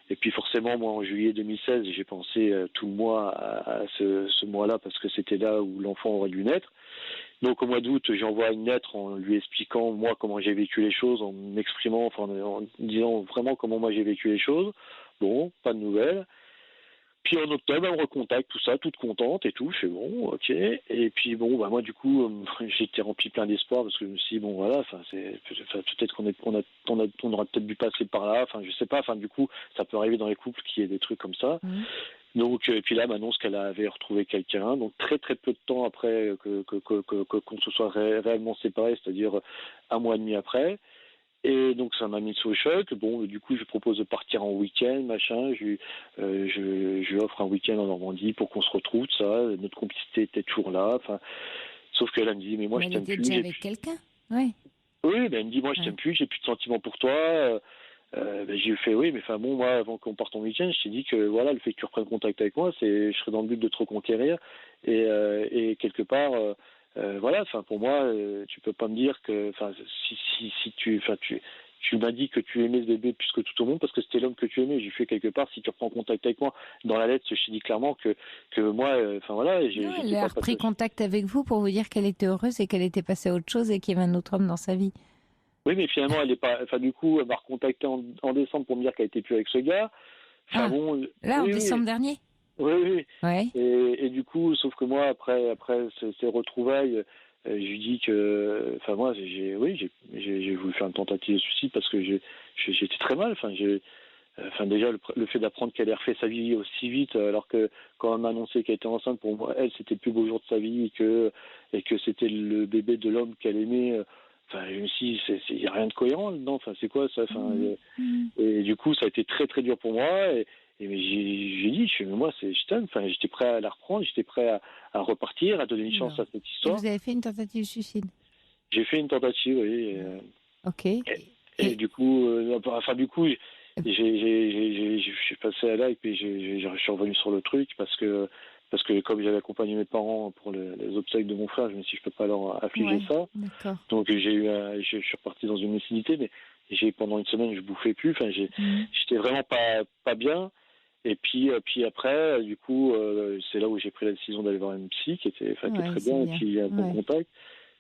Et puis forcément, moi, en juillet 2016, j'ai pensé tout le mois à ce mois-là parce que c'était là où l'enfant aurait dû naître. Donc au mois d'août, j'envoie une lettre en lui expliquant moi comment j'ai vécu les choses, en m'exprimant, en disant vraiment comment moi j'ai vécu les choses. Bon, pas de nouvelles. Puis en octobre, elle me recontacte, tout ça, toute contente et tout. Je fais bon, ok. Et puis bon, moi du coup, j'étais rempli plein d'espoir parce que je me suis dit bon voilà, peut-être qu'on aura peut-être dû passer par là. Je sais pas. Du coup, ça peut arriver dans les couples qu'il y ait des trucs comme ça. Donc et puis là, m'annonce qu'elle avait retrouvé quelqu'un. Donc très très peu de temps après qu'on se soit réellement séparés, c'est-à-dire un mois et demi après. Et donc ça m'a mis sous le choc. Bon, du coup, je propose de partir en week-end, machin. Je lui offre un week-end en Normandie pour qu'on se retrouve, tout ça. Notre complicité était toujours là. Sauf qu'elle me dit, mais moi, je t'aime plus. Elle était déjà avec quelqu'un, ouais. Oui, elle me dit, moi, je t'aime plus, j'ai plus de sentiments pour toi. J'ai fait, oui, mais moi, avant qu'on parte en week-end, je t'ai dit que voilà, le fait que tu reprennes contact avec moi, je serais dans le but de te reconquérir. Et quelque part. Voilà, pour moi, tu peux pas me dire que, si tu m'as dit que tu aimais ce bébé plus que tout au monde parce que c'était l'homme que tu aimais. J'ai fait quelque part, si tu reprends contact avec moi, dans la lettre, je t'ai dit clairement que moi, voilà. Elle a repris contact avec vous pour vous dire qu'elle était heureuse et qu'elle était passée à autre chose et qu'il y avait un autre homme dans sa vie. Oui, mais finalement, elle est pas, du coup, elle m'a recontacté en décembre pour me dire qu'elle était plus avec ce gars. En décembre dernier? Oui. Ouais. Et du coup, sauf que moi, après ces retrouvailles, je lui dis que, moi, j'ai voulu faire une tentative de suicide parce que j'étais très mal. Déjà, le fait d'apprendre qu'elle ait refait sa vie aussi vite, alors que quand elle m'a annoncé qu'elle était enceinte, pour moi, c'était le plus beau jour de sa vie et que c'était le bébé de l'homme qu'elle aimait. Je me suis dit, il n'y a rien de cohérent là-dedans. C'est quoi ça? Et du coup, ça a été très très dur pour moi. Mais j'ai dit, moi, je t'aime. J'étais prêt à la reprendre, j'étais prêt à repartir, à donner une chance à cette histoire. Et vous avez fait une tentative de suicide? J'ai fait une tentative, oui. Ok. Et du coup, je suis passé à là et puis je suis revenu sur le truc parce que comme j'avais accompagné mes parents pour les obsèques de mon frère, je me suis dit, je peux pas leur affliger ça. D'accord. Donc je suis reparti dans une lucidité, mais pendant une semaine, je bouffais plus. J'étais vraiment pas bien. Et puis après, du coup, c'est là où j'ai pris la décision d'aller voir une psy qui était très bien, et puis un bon contact.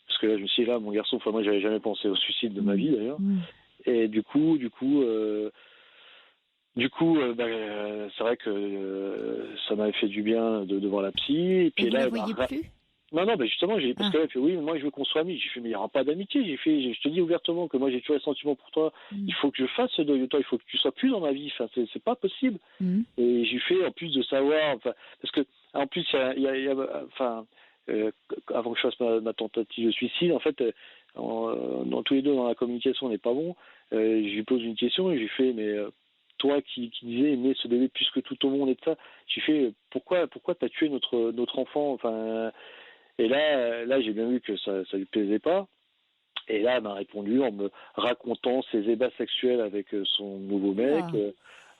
Parce que là, je me suis dit, là, mon garçon, moi, j'avais jamais pensé au suicide de ma vie, d'ailleurs. Et du coup, c'est vrai que ça m'avait fait du bien de voir la psy. Et puis vous là, la voyez plus? Non, justement, parce qu'elle a fait, oui, moi je veux qu'on soit amis. J'ai fait, mais il n'y aura pas d'amitié. Je te dis ouvertement que moi j'ai toujours les sentiments pour toi. Il faut que je fasse ce deuil de toi. Il faut que tu sois plus dans ma vie. C'est pas possible. Et j'ai fait, en plus de savoir, parce que, en plus, avant que je fasse ma tentative de suicide, en fait, dans tous les deux, dans la communication, on n'est pas bon. Je lui pose une question et je lui fais, mais toi qui disais aimer ce bébé plus que tout au monde et tout ça, j'ai fait, pourquoi t'as tué notre enfant? Et là, j'ai bien vu que ça lui plaisait pas. Et là, elle m'a répondu en me racontant ses ébats sexuels avec son nouveau mec,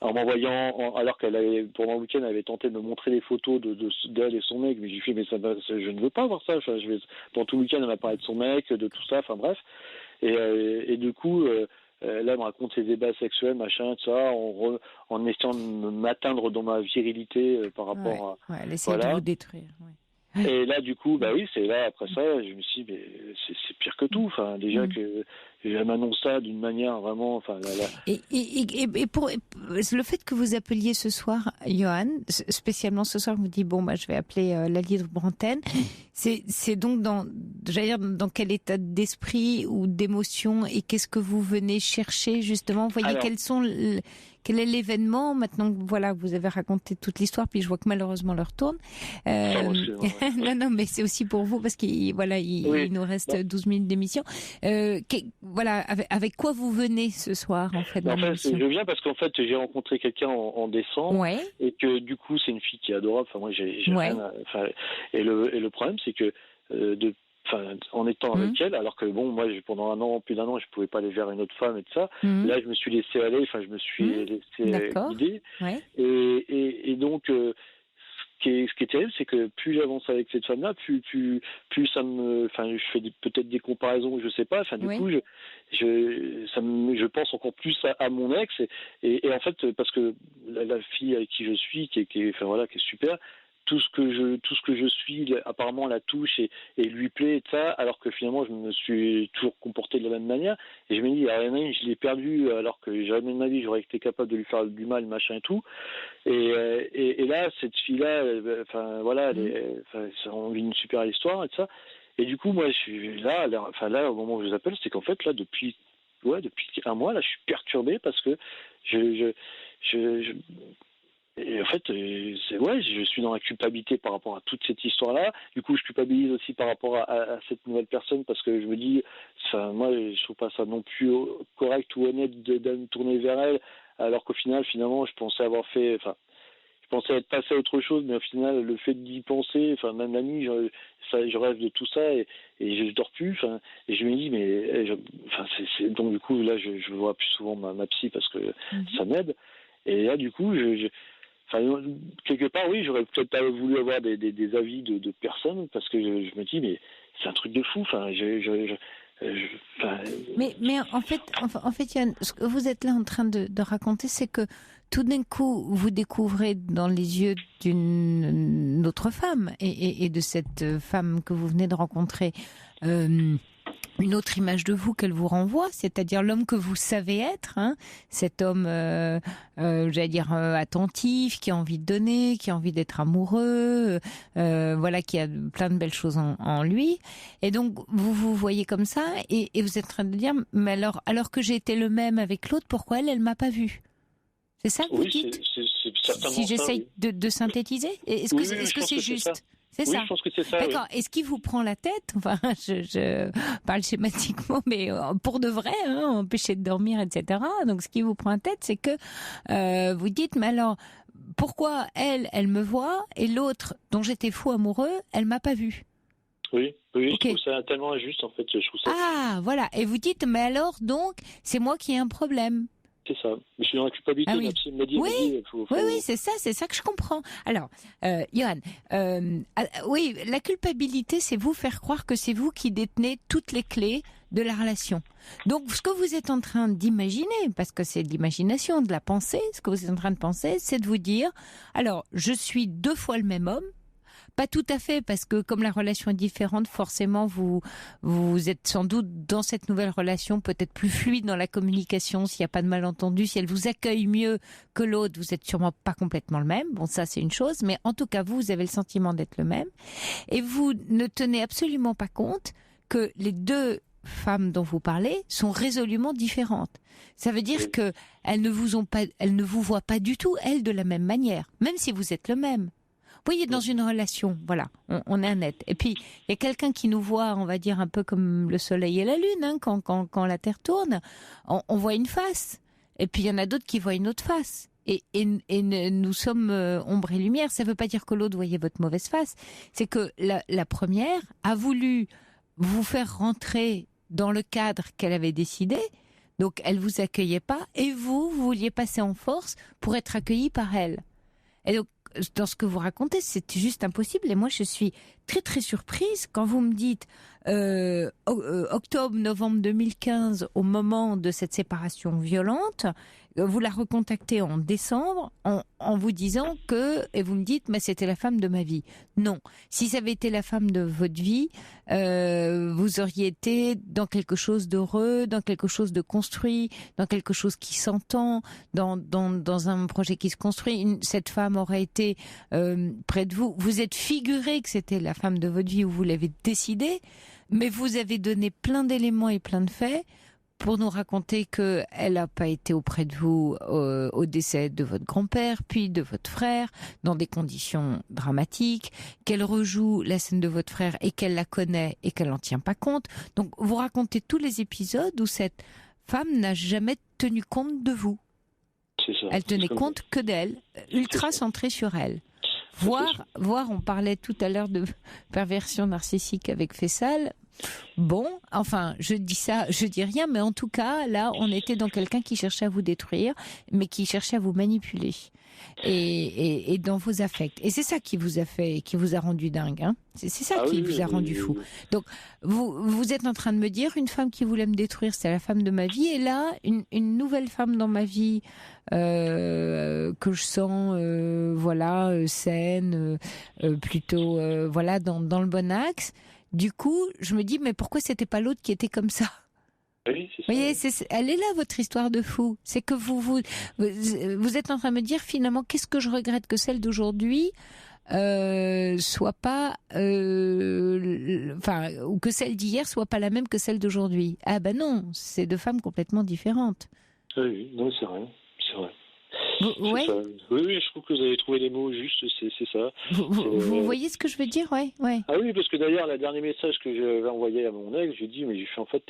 en m'envoyant, alors qu'elle avait, pendant le week-end, elle avait tenté de me montrer des photos d'elle et son mec, mais j'ai fait, mais je ne veux pas voir ça. Enfin, pendant tout le week-end, elle m'a parlé de son mec, de tout ça, enfin bref. Et du coup, là, elle me raconte ses débats sexuels, machin, tout ça, en essayant de m'atteindre dans ma virilité par rapport à... Ouais, elle essaie de vous détruire, Et là, du coup, bah oui, c'est là, après ça, je me suis dit, mais c'est pire que tout. Enfin, déjà que elle m'annonce ça d'une manière vraiment, enfin, Et pour le fait que vous appeliez ce soir, Johan, spécialement ce soir, vous dites, bon, bah, je vais appeler la libre antenne. C'est donc j'allais dire, dans quel état d'esprit ou d'émotion, et qu'est-ce que vous venez chercher, justement? Vous voyez, quel est l'événement maintenant? Voilà, vous avez raconté toute l'histoire, puis je vois que malheureusement l'heure tourne. Non, mais c'est aussi pour vous parce qu'il nous reste 12 minutes d'émission. Voilà, avec quoi vous venez ce soir en fait? En fait, je viens parce qu'en fait j'ai rencontré quelqu'un en décembre, et que du coup c'est une fille qui est adorable. Enfin moi j'ai rien. Et le problème c'est que en étant avec elle, alors que bon, moi, pendant plus d'un an, je pouvais pas aller vers une autre femme et tout ça. Là, je me suis laissé aller, enfin, je me suis laissé guider. Et donc, ce qui est terrible, c'est que plus j'avance avec cette femme-là, plus ça me, je fais peut-être des comparaisons, je sais pas. Enfin, du coup, je pense encore plus à mon ex. Et en fait, parce que la fille avec qui je suis, qui est super. Tout ce que je suis apparemment la touche et lui plaît et ça, alors que finalement je me suis toujours comporté de la même manière, et je me dis je l'ai perdu alors que jamais de ma vie j'aurais été capable de lui faire du mal, machin et tout, et là cette fille là, on vit une super histoire et ça, et du coup moi je suis là au moment où je vous appelle, c'est qu'en fait là depuis un mois là je suis perturbé parce que et en fait, je suis dans la culpabilité par rapport à toute cette histoire-là. Du coup, je culpabilise aussi par rapport à cette nouvelle personne parce que je me dis, moi, je trouve pas ça non plus correct ou honnête de me tourner vers elle, alors qu'au final, finalement, je pensais être passé à autre chose, mais au final, le fait d'y penser, même la nuit, je rêve de tout ça et je dors plus, et je me dis, donc du coup, là, je vois plus souvent ma psy parce que ça m'aide. Et là, du coup, quelque part, oui, j'aurais peut-être pas voulu avoir des avis de personnes parce que je me dis, mais c'est un truc de fou. Mais en fait, Yann, ce que vous êtes là en train de raconter, c'est que tout d'un coup, vous découvrez dans les yeux d'une autre femme et de cette femme que vous venez de rencontrer, une autre image de vous qu'elle vous renvoie, c'est-à-dire l'homme que vous savez être, cet homme, attentif, qui a envie de donner, qui a envie d'être amoureux, qui a plein de belles choses en lui. Et donc, vous voyez comme ça, et vous êtes en train de dire, mais alors que j'ai été le même avec l'autre, pourquoi elle m'a pas vu? C'est ça que vous dites? C'est certainement si j'essaye ça, de synthétiser, est-ce que c'est juste? C'est ça. Je pense que c'est ça. D'accord. Et ce qui vous prend la tête, je parle schématiquement, mais pour de vrai, empêcher de dormir, etc. Donc, ce qui vous prend la tête, c'est que vous dites, mais alors, pourquoi elle me voit et l'autre dont j'étais fou amoureux, elle m'a pas vu? Oui, okay. Je trouve ça tellement injuste, en fait. Je trouve ça... Ah, voilà. Et vous dites, mais alors, donc, c'est moi qui ai un problème. C'est ça. Je suis dans la culpabilité. Ah oui. Oui, c'est ça que je comprends. Alors, Johan, oui, la culpabilité, c'est vous faire croire que c'est vous qui détenez toutes les clés de la relation. Donc, ce que vous êtes en train d'imaginer, parce que c'est de l'imagination, de la pensée, ce que vous êtes en train de penser, c'est de vous dire, alors, je suis 2 fois le même homme. Pas tout à fait, parce que comme la relation est différente, forcément, vous êtes sans doute dans cette nouvelle relation peut-être plus fluide dans la communication, s'il n'y a pas de malentendu, si elle vous accueille mieux que l'autre, vous êtes sûrement pas complètement le même. Bon, ça, c'est une chose, mais en tout cas, vous avez le sentiment d'être le même. Et vous ne tenez absolument pas compte que les 2 femmes dont vous parlez sont résolument différentes. Ça veut dire que elles ne vous voient pas du tout, elles, de la même manière, même si vous êtes le même. Vous voyez, dans une relation, voilà, on est un net. Et puis, il y a quelqu'un qui nous voit, on va dire, un peu comme le soleil et la lune, quand la Terre tourne, on voit une face. Et puis, il y en a d'autres qui voient une autre face. Et nous sommes ombre et lumière. Ça ne veut pas dire que l'autre voyait votre mauvaise face. C'est que la première a voulu vous faire rentrer dans le cadre qu'elle avait décidé. Donc elle vous accueillait pas et vous vouliez passer en force pour être accueilli par elle. Et donc dans ce que vous racontez, c'est juste impossible. Et moi, je suis très très surprise quand vous me dites octobre-novembre 2015, au moment de cette séparation violente, vous la recontactez en décembre en vous disant et vous me dites, mais c'était la femme de ma vie. Non, si ça avait été la femme de votre vie, vous auriez été dans quelque chose d'heureux, dans quelque chose de construit, dans quelque chose qui s'entend, dans un projet qui se construit. Cette femme aurait été près de vous. Vous êtes figuré que c'était la femme de votre vie, ou vous l'avez décidé, mais vous avez donné plein d'éléments et plein de faits pour nous raconter qu'elle n'a pas été auprès de vous au décès de votre grand-père, puis de votre frère, dans des conditions dramatiques, qu'elle rejoue la scène de votre frère et qu'elle la connaît et qu'elle n'en tient pas compte. Donc vous racontez tous les épisodes où cette femme n'a jamais tenu compte de vous. C'est ça. Elle tenait compte que d'elle, ultra centrée sur elle. Voire, on parlait tout à l'heure de perversion narcissique avec Faisal. Bon, enfin, je dis rien, mais en tout cas, là, on était dans quelqu'un qui cherchait à vous détruire, mais qui cherchait à vous manipuler. Et dans vos affects. Et c'est ça qui vous a rendu dingue, hein. C'est ça qui vous a rendu fou. Donc, vous êtes en train de me dire, une femme qui voulait me détruire, c'est la femme de ma vie, et là, une nouvelle femme dans ma vie, que je sens, saine, plutôt, dans le bon axe. Du coup, je me dis, mais pourquoi c'était pas l'autre qui était comme ça? Oui, c'est ça. Vous voyez, elle est là, votre histoire de fou. C'est que vous êtes en train de me dire, finalement, qu'est-ce que je regrette que celle d'aujourd'hui soit pas, ou que celle d'hier soit pas la même que celle d'aujourd'hui. Ah ben non, c'est deux femmes complètement différentes. Oui, non, c'est vrai. Ouais. Ça. Oui, je trouve que vous avez trouvé les mots justes, c'est ça. Vous voyez ce que je veux dire, ouais. Ah oui, parce que d'ailleurs, le dernier message que j'avais envoyé à mon ex, j'ai dit, mais j'ai fait, en fait,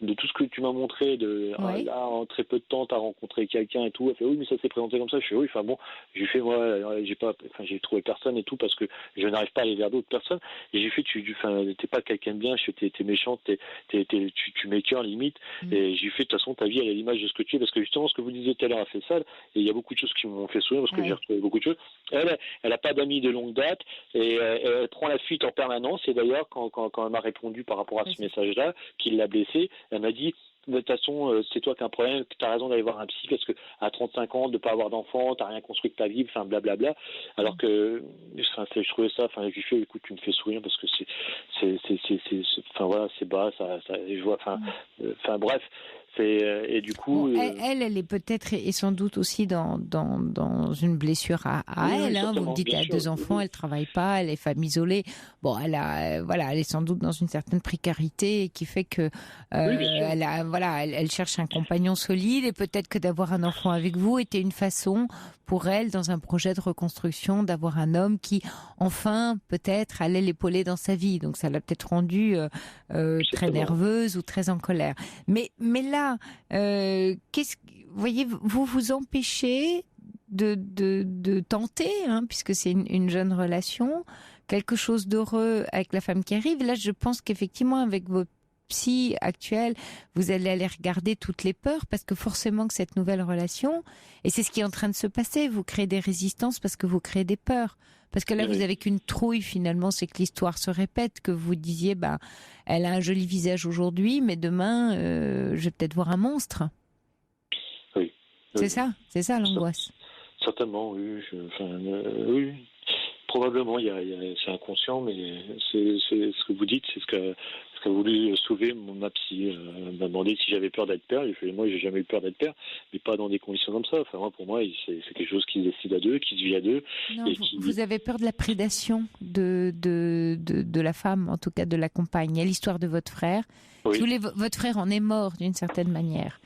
de tout ce que tu m'as montré, là, en très peu de temps, t'as rencontré quelqu'un et tout. Elle fait, oui, mais ça s'est présenté comme ça. Je fais, oui, j'ai fait, moi, j'ai trouvé personne et tout, parce que je n'arrive pas à aller vers d'autres personnes. Et j'ai fait, t'es pas quelqu'un de bien, t'es méchante, tu m'écœures limite. Et j'ai fait, de toute façon, ta vie, elle est l'image de ce que tu es, parce que justement, ce que vous disiez tout à l'heure a fait ça, et il y a beaucoup de choses qui m'ont fait sourire, parce que j'ai retrouvé beaucoup de choses. Elle a pas d'amis de longue date, et elle prend la fuite en permanence. Et d'ailleurs, quand elle m'a répondu par rapport à ce message-là, qui l'a blessée, elle m'a dit, de toute façon, c'est toi qui as un problème, tu as raison d'aller voir un psy, parce que à 35 ans, de pas avoir d'enfant, t'as rien construit de ta vie, enfin blablabla. Alors que, je trouvais ça, j'ai fait, écoute, tu me fais sourire, parce que c'est bas, je vois, bref. Et du coup, elle est peut-être et sans doute aussi dans une blessure à elle. Hein. Vous me dites, elle a deux enfants, elle travaille pas, elle est femme isolée. Bon, elle est sans doute dans une certaine précarité qui fait que elle cherche un compagnon solide, et peut-être que d'avoir un enfant avec vous était une façon pour elle, dans un projet de reconstruction, d'avoir un homme qui, enfin, peut-être allait l'épauler dans sa vie. Donc ça l'a peut-être rendue très nerveuse ou très en colère. Mais là, voyez, vous vous empêchez de tenter, hein, puisque c'est une jeune relation, quelque chose d'heureux avec la femme qui arrive. Là, je pense qu'effectivement, avec vos psy actuelle, vous allez aller regarder toutes les peurs, parce que forcément que cette nouvelle relation, et c'est ce qui est en train de se passer, vous créez des résistances parce que vous créez des peurs. Parce que là, vous avez qu'une trouille, finalement, c'est que l'histoire se répète, que vous disiez, elle a un joli visage aujourd'hui, mais demain, je vais peut-être voir un monstre. Oui. C'est ça l'angoisse. Certainement, oui. Oui. Probablement, c'est inconscient, mais c'est ce que vous dites, c'est ce qu'a voulu sauver ma psy. Elle m'a demandé si j'avais peur d'être père. J'ai fait, moi, j'ai jamais eu peur d'être père, mais pas dans des conditions comme ça. Enfin, pour moi, c'est quelque chose qui se décide à deux, qui se vit à deux. Non, vous avez peur de la prédation de la femme, en tout cas de la compagne. Il y a l'histoire de votre frère. Oui. Votre frère en est mort d'une certaine manière.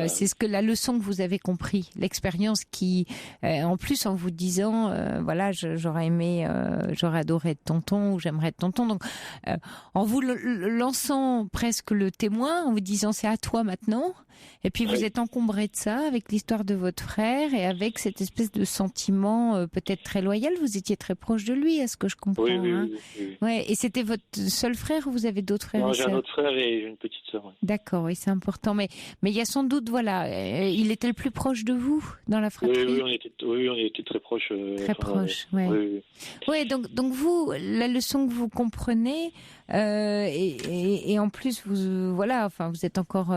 C'est la leçon que vous avez compris, l'expérience qui, en plus, en vous disant, j'aurais adoré être tonton, ou j'aimerais être tonton. Donc, en vous lançant presque le témoin, en vous disant c'est à toi maintenant. Et puis vous êtes encombré de ça avec l'histoire de votre frère et avec cette espèce de sentiment peut-être très loyal. Vous étiez très proche de lui, à ce que je comprends. Oui. Ouais. Et c'était votre seul frère ou vous avez d'autres frères? Non, et j'ai sœurs? un autre frère et une petite sœur. Ouais. D'accord, oui, c'est important. Mais il y a sans doute, il était le plus proche de vous dans la fratrie. Oui, on était très proches. Très proches, ouais. Oui. Ouais, donc vous, la leçon que vous comprenez, et en plus vous êtes encore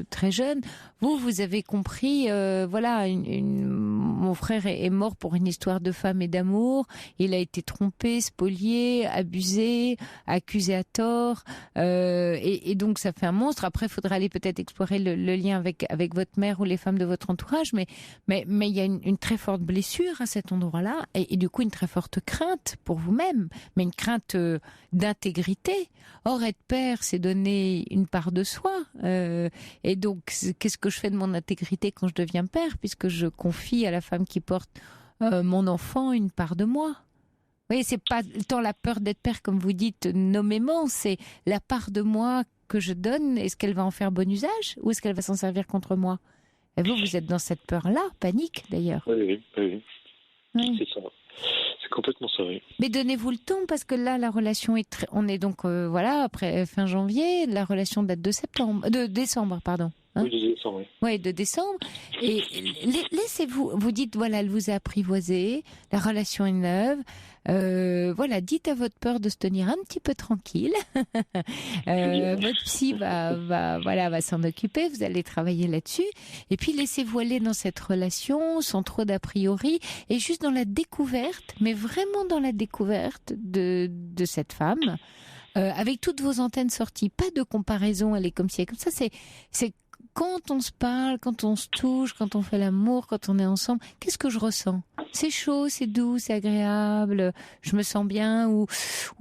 très jeune. Vous avez compris, mon frère est mort pour une histoire de femme et d'amour. Il a été trompé, spolié, abusé, accusé à tort, et donc ça fait un monstre. Après, il faudra aller peut-être explorer le lien avec votre mère ou les femmes de votre entourage, mais il y a une très forte blessure à cet endroit-là, et du coup une très forte crainte pour vous-même, mais une crainte d'intégrité. Or, être père, c'est donner une part de soi. Et donc, qu'est-ce que je fais de mon intégrité quand je deviens père, puisque je confie à la femme qui porte mon enfant une part de moi? Vous voyez, c'est pas tant la peur d'être père, comme vous dites nommément, c'est la part de moi que je donne. Est-ce qu'elle va en faire bon usage ou est-ce qu'elle va s'en servir contre moi? Et vous êtes dans cette peur-là, panique d'ailleurs. Oui. Oui. C'est ça. C'est complètement ça, oui. Mais donnez-vous le temps, parce que là, la relation est on est donc, après fin janvier, la relation date de décembre, pardon. Oui, de décembre, oui. Oui, de décembre. Et laissez-vous, vous dites, elle vous a apprivoisé, la relation est neuve. Dites à votre peur de se tenir un petit peu tranquille. Votre psy va s'en occuper, vous allez travailler là-dessus. Et puis laissez-vous aller dans cette relation sans trop d'a priori et juste dans la découverte, mais vraiment dans la découverte de cette femme, avec toutes vos antennes sorties. Pas de comparaison, elle est comme ci et comme ça. C'est quand on se parle, quand on se touche, quand on fait l'amour, quand on est ensemble, qu'est-ce que je ressens? C'est chaud, c'est doux, c'est agréable, je me sens bien, ou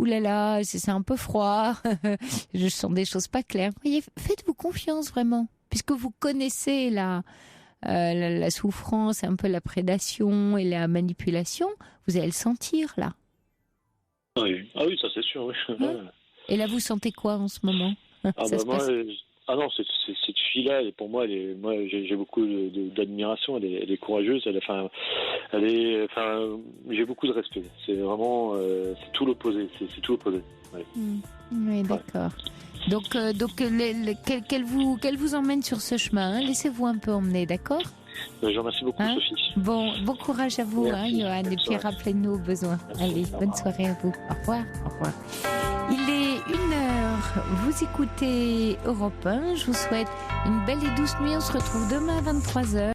là là, c'est un peu froid, je sens des choses pas claires. Vous voyez, faites-vous confiance vraiment, puisque vous connaissez la souffrance, un peu la prédation et la manipulation, vous allez le sentir là. Oui, ça c'est sûr. Oui. Et là, vous sentez quoi en ce moment? Non, cette fille-là, pour moi, j'ai beaucoup d'admiration. Elle est courageuse. J'ai beaucoup de respect. C'est vraiment, c'est tout l'opposé. C'est tout l'opposé. Ouais. Oui, d'accord. Donc, qu'elle vous emmène sur ce chemin. Laissez-vous un peu emmener, d'accord? Je vous remercie beaucoup, Sophie. Bon courage à vous, Johan. Et puis rappelez-nous au besoin. Allez, bonne soirée à vous. Au revoir. Il est 1h. Vous écoutez Europe 1. Je vous souhaite une belle et douce nuit. On se retrouve demain à 23h.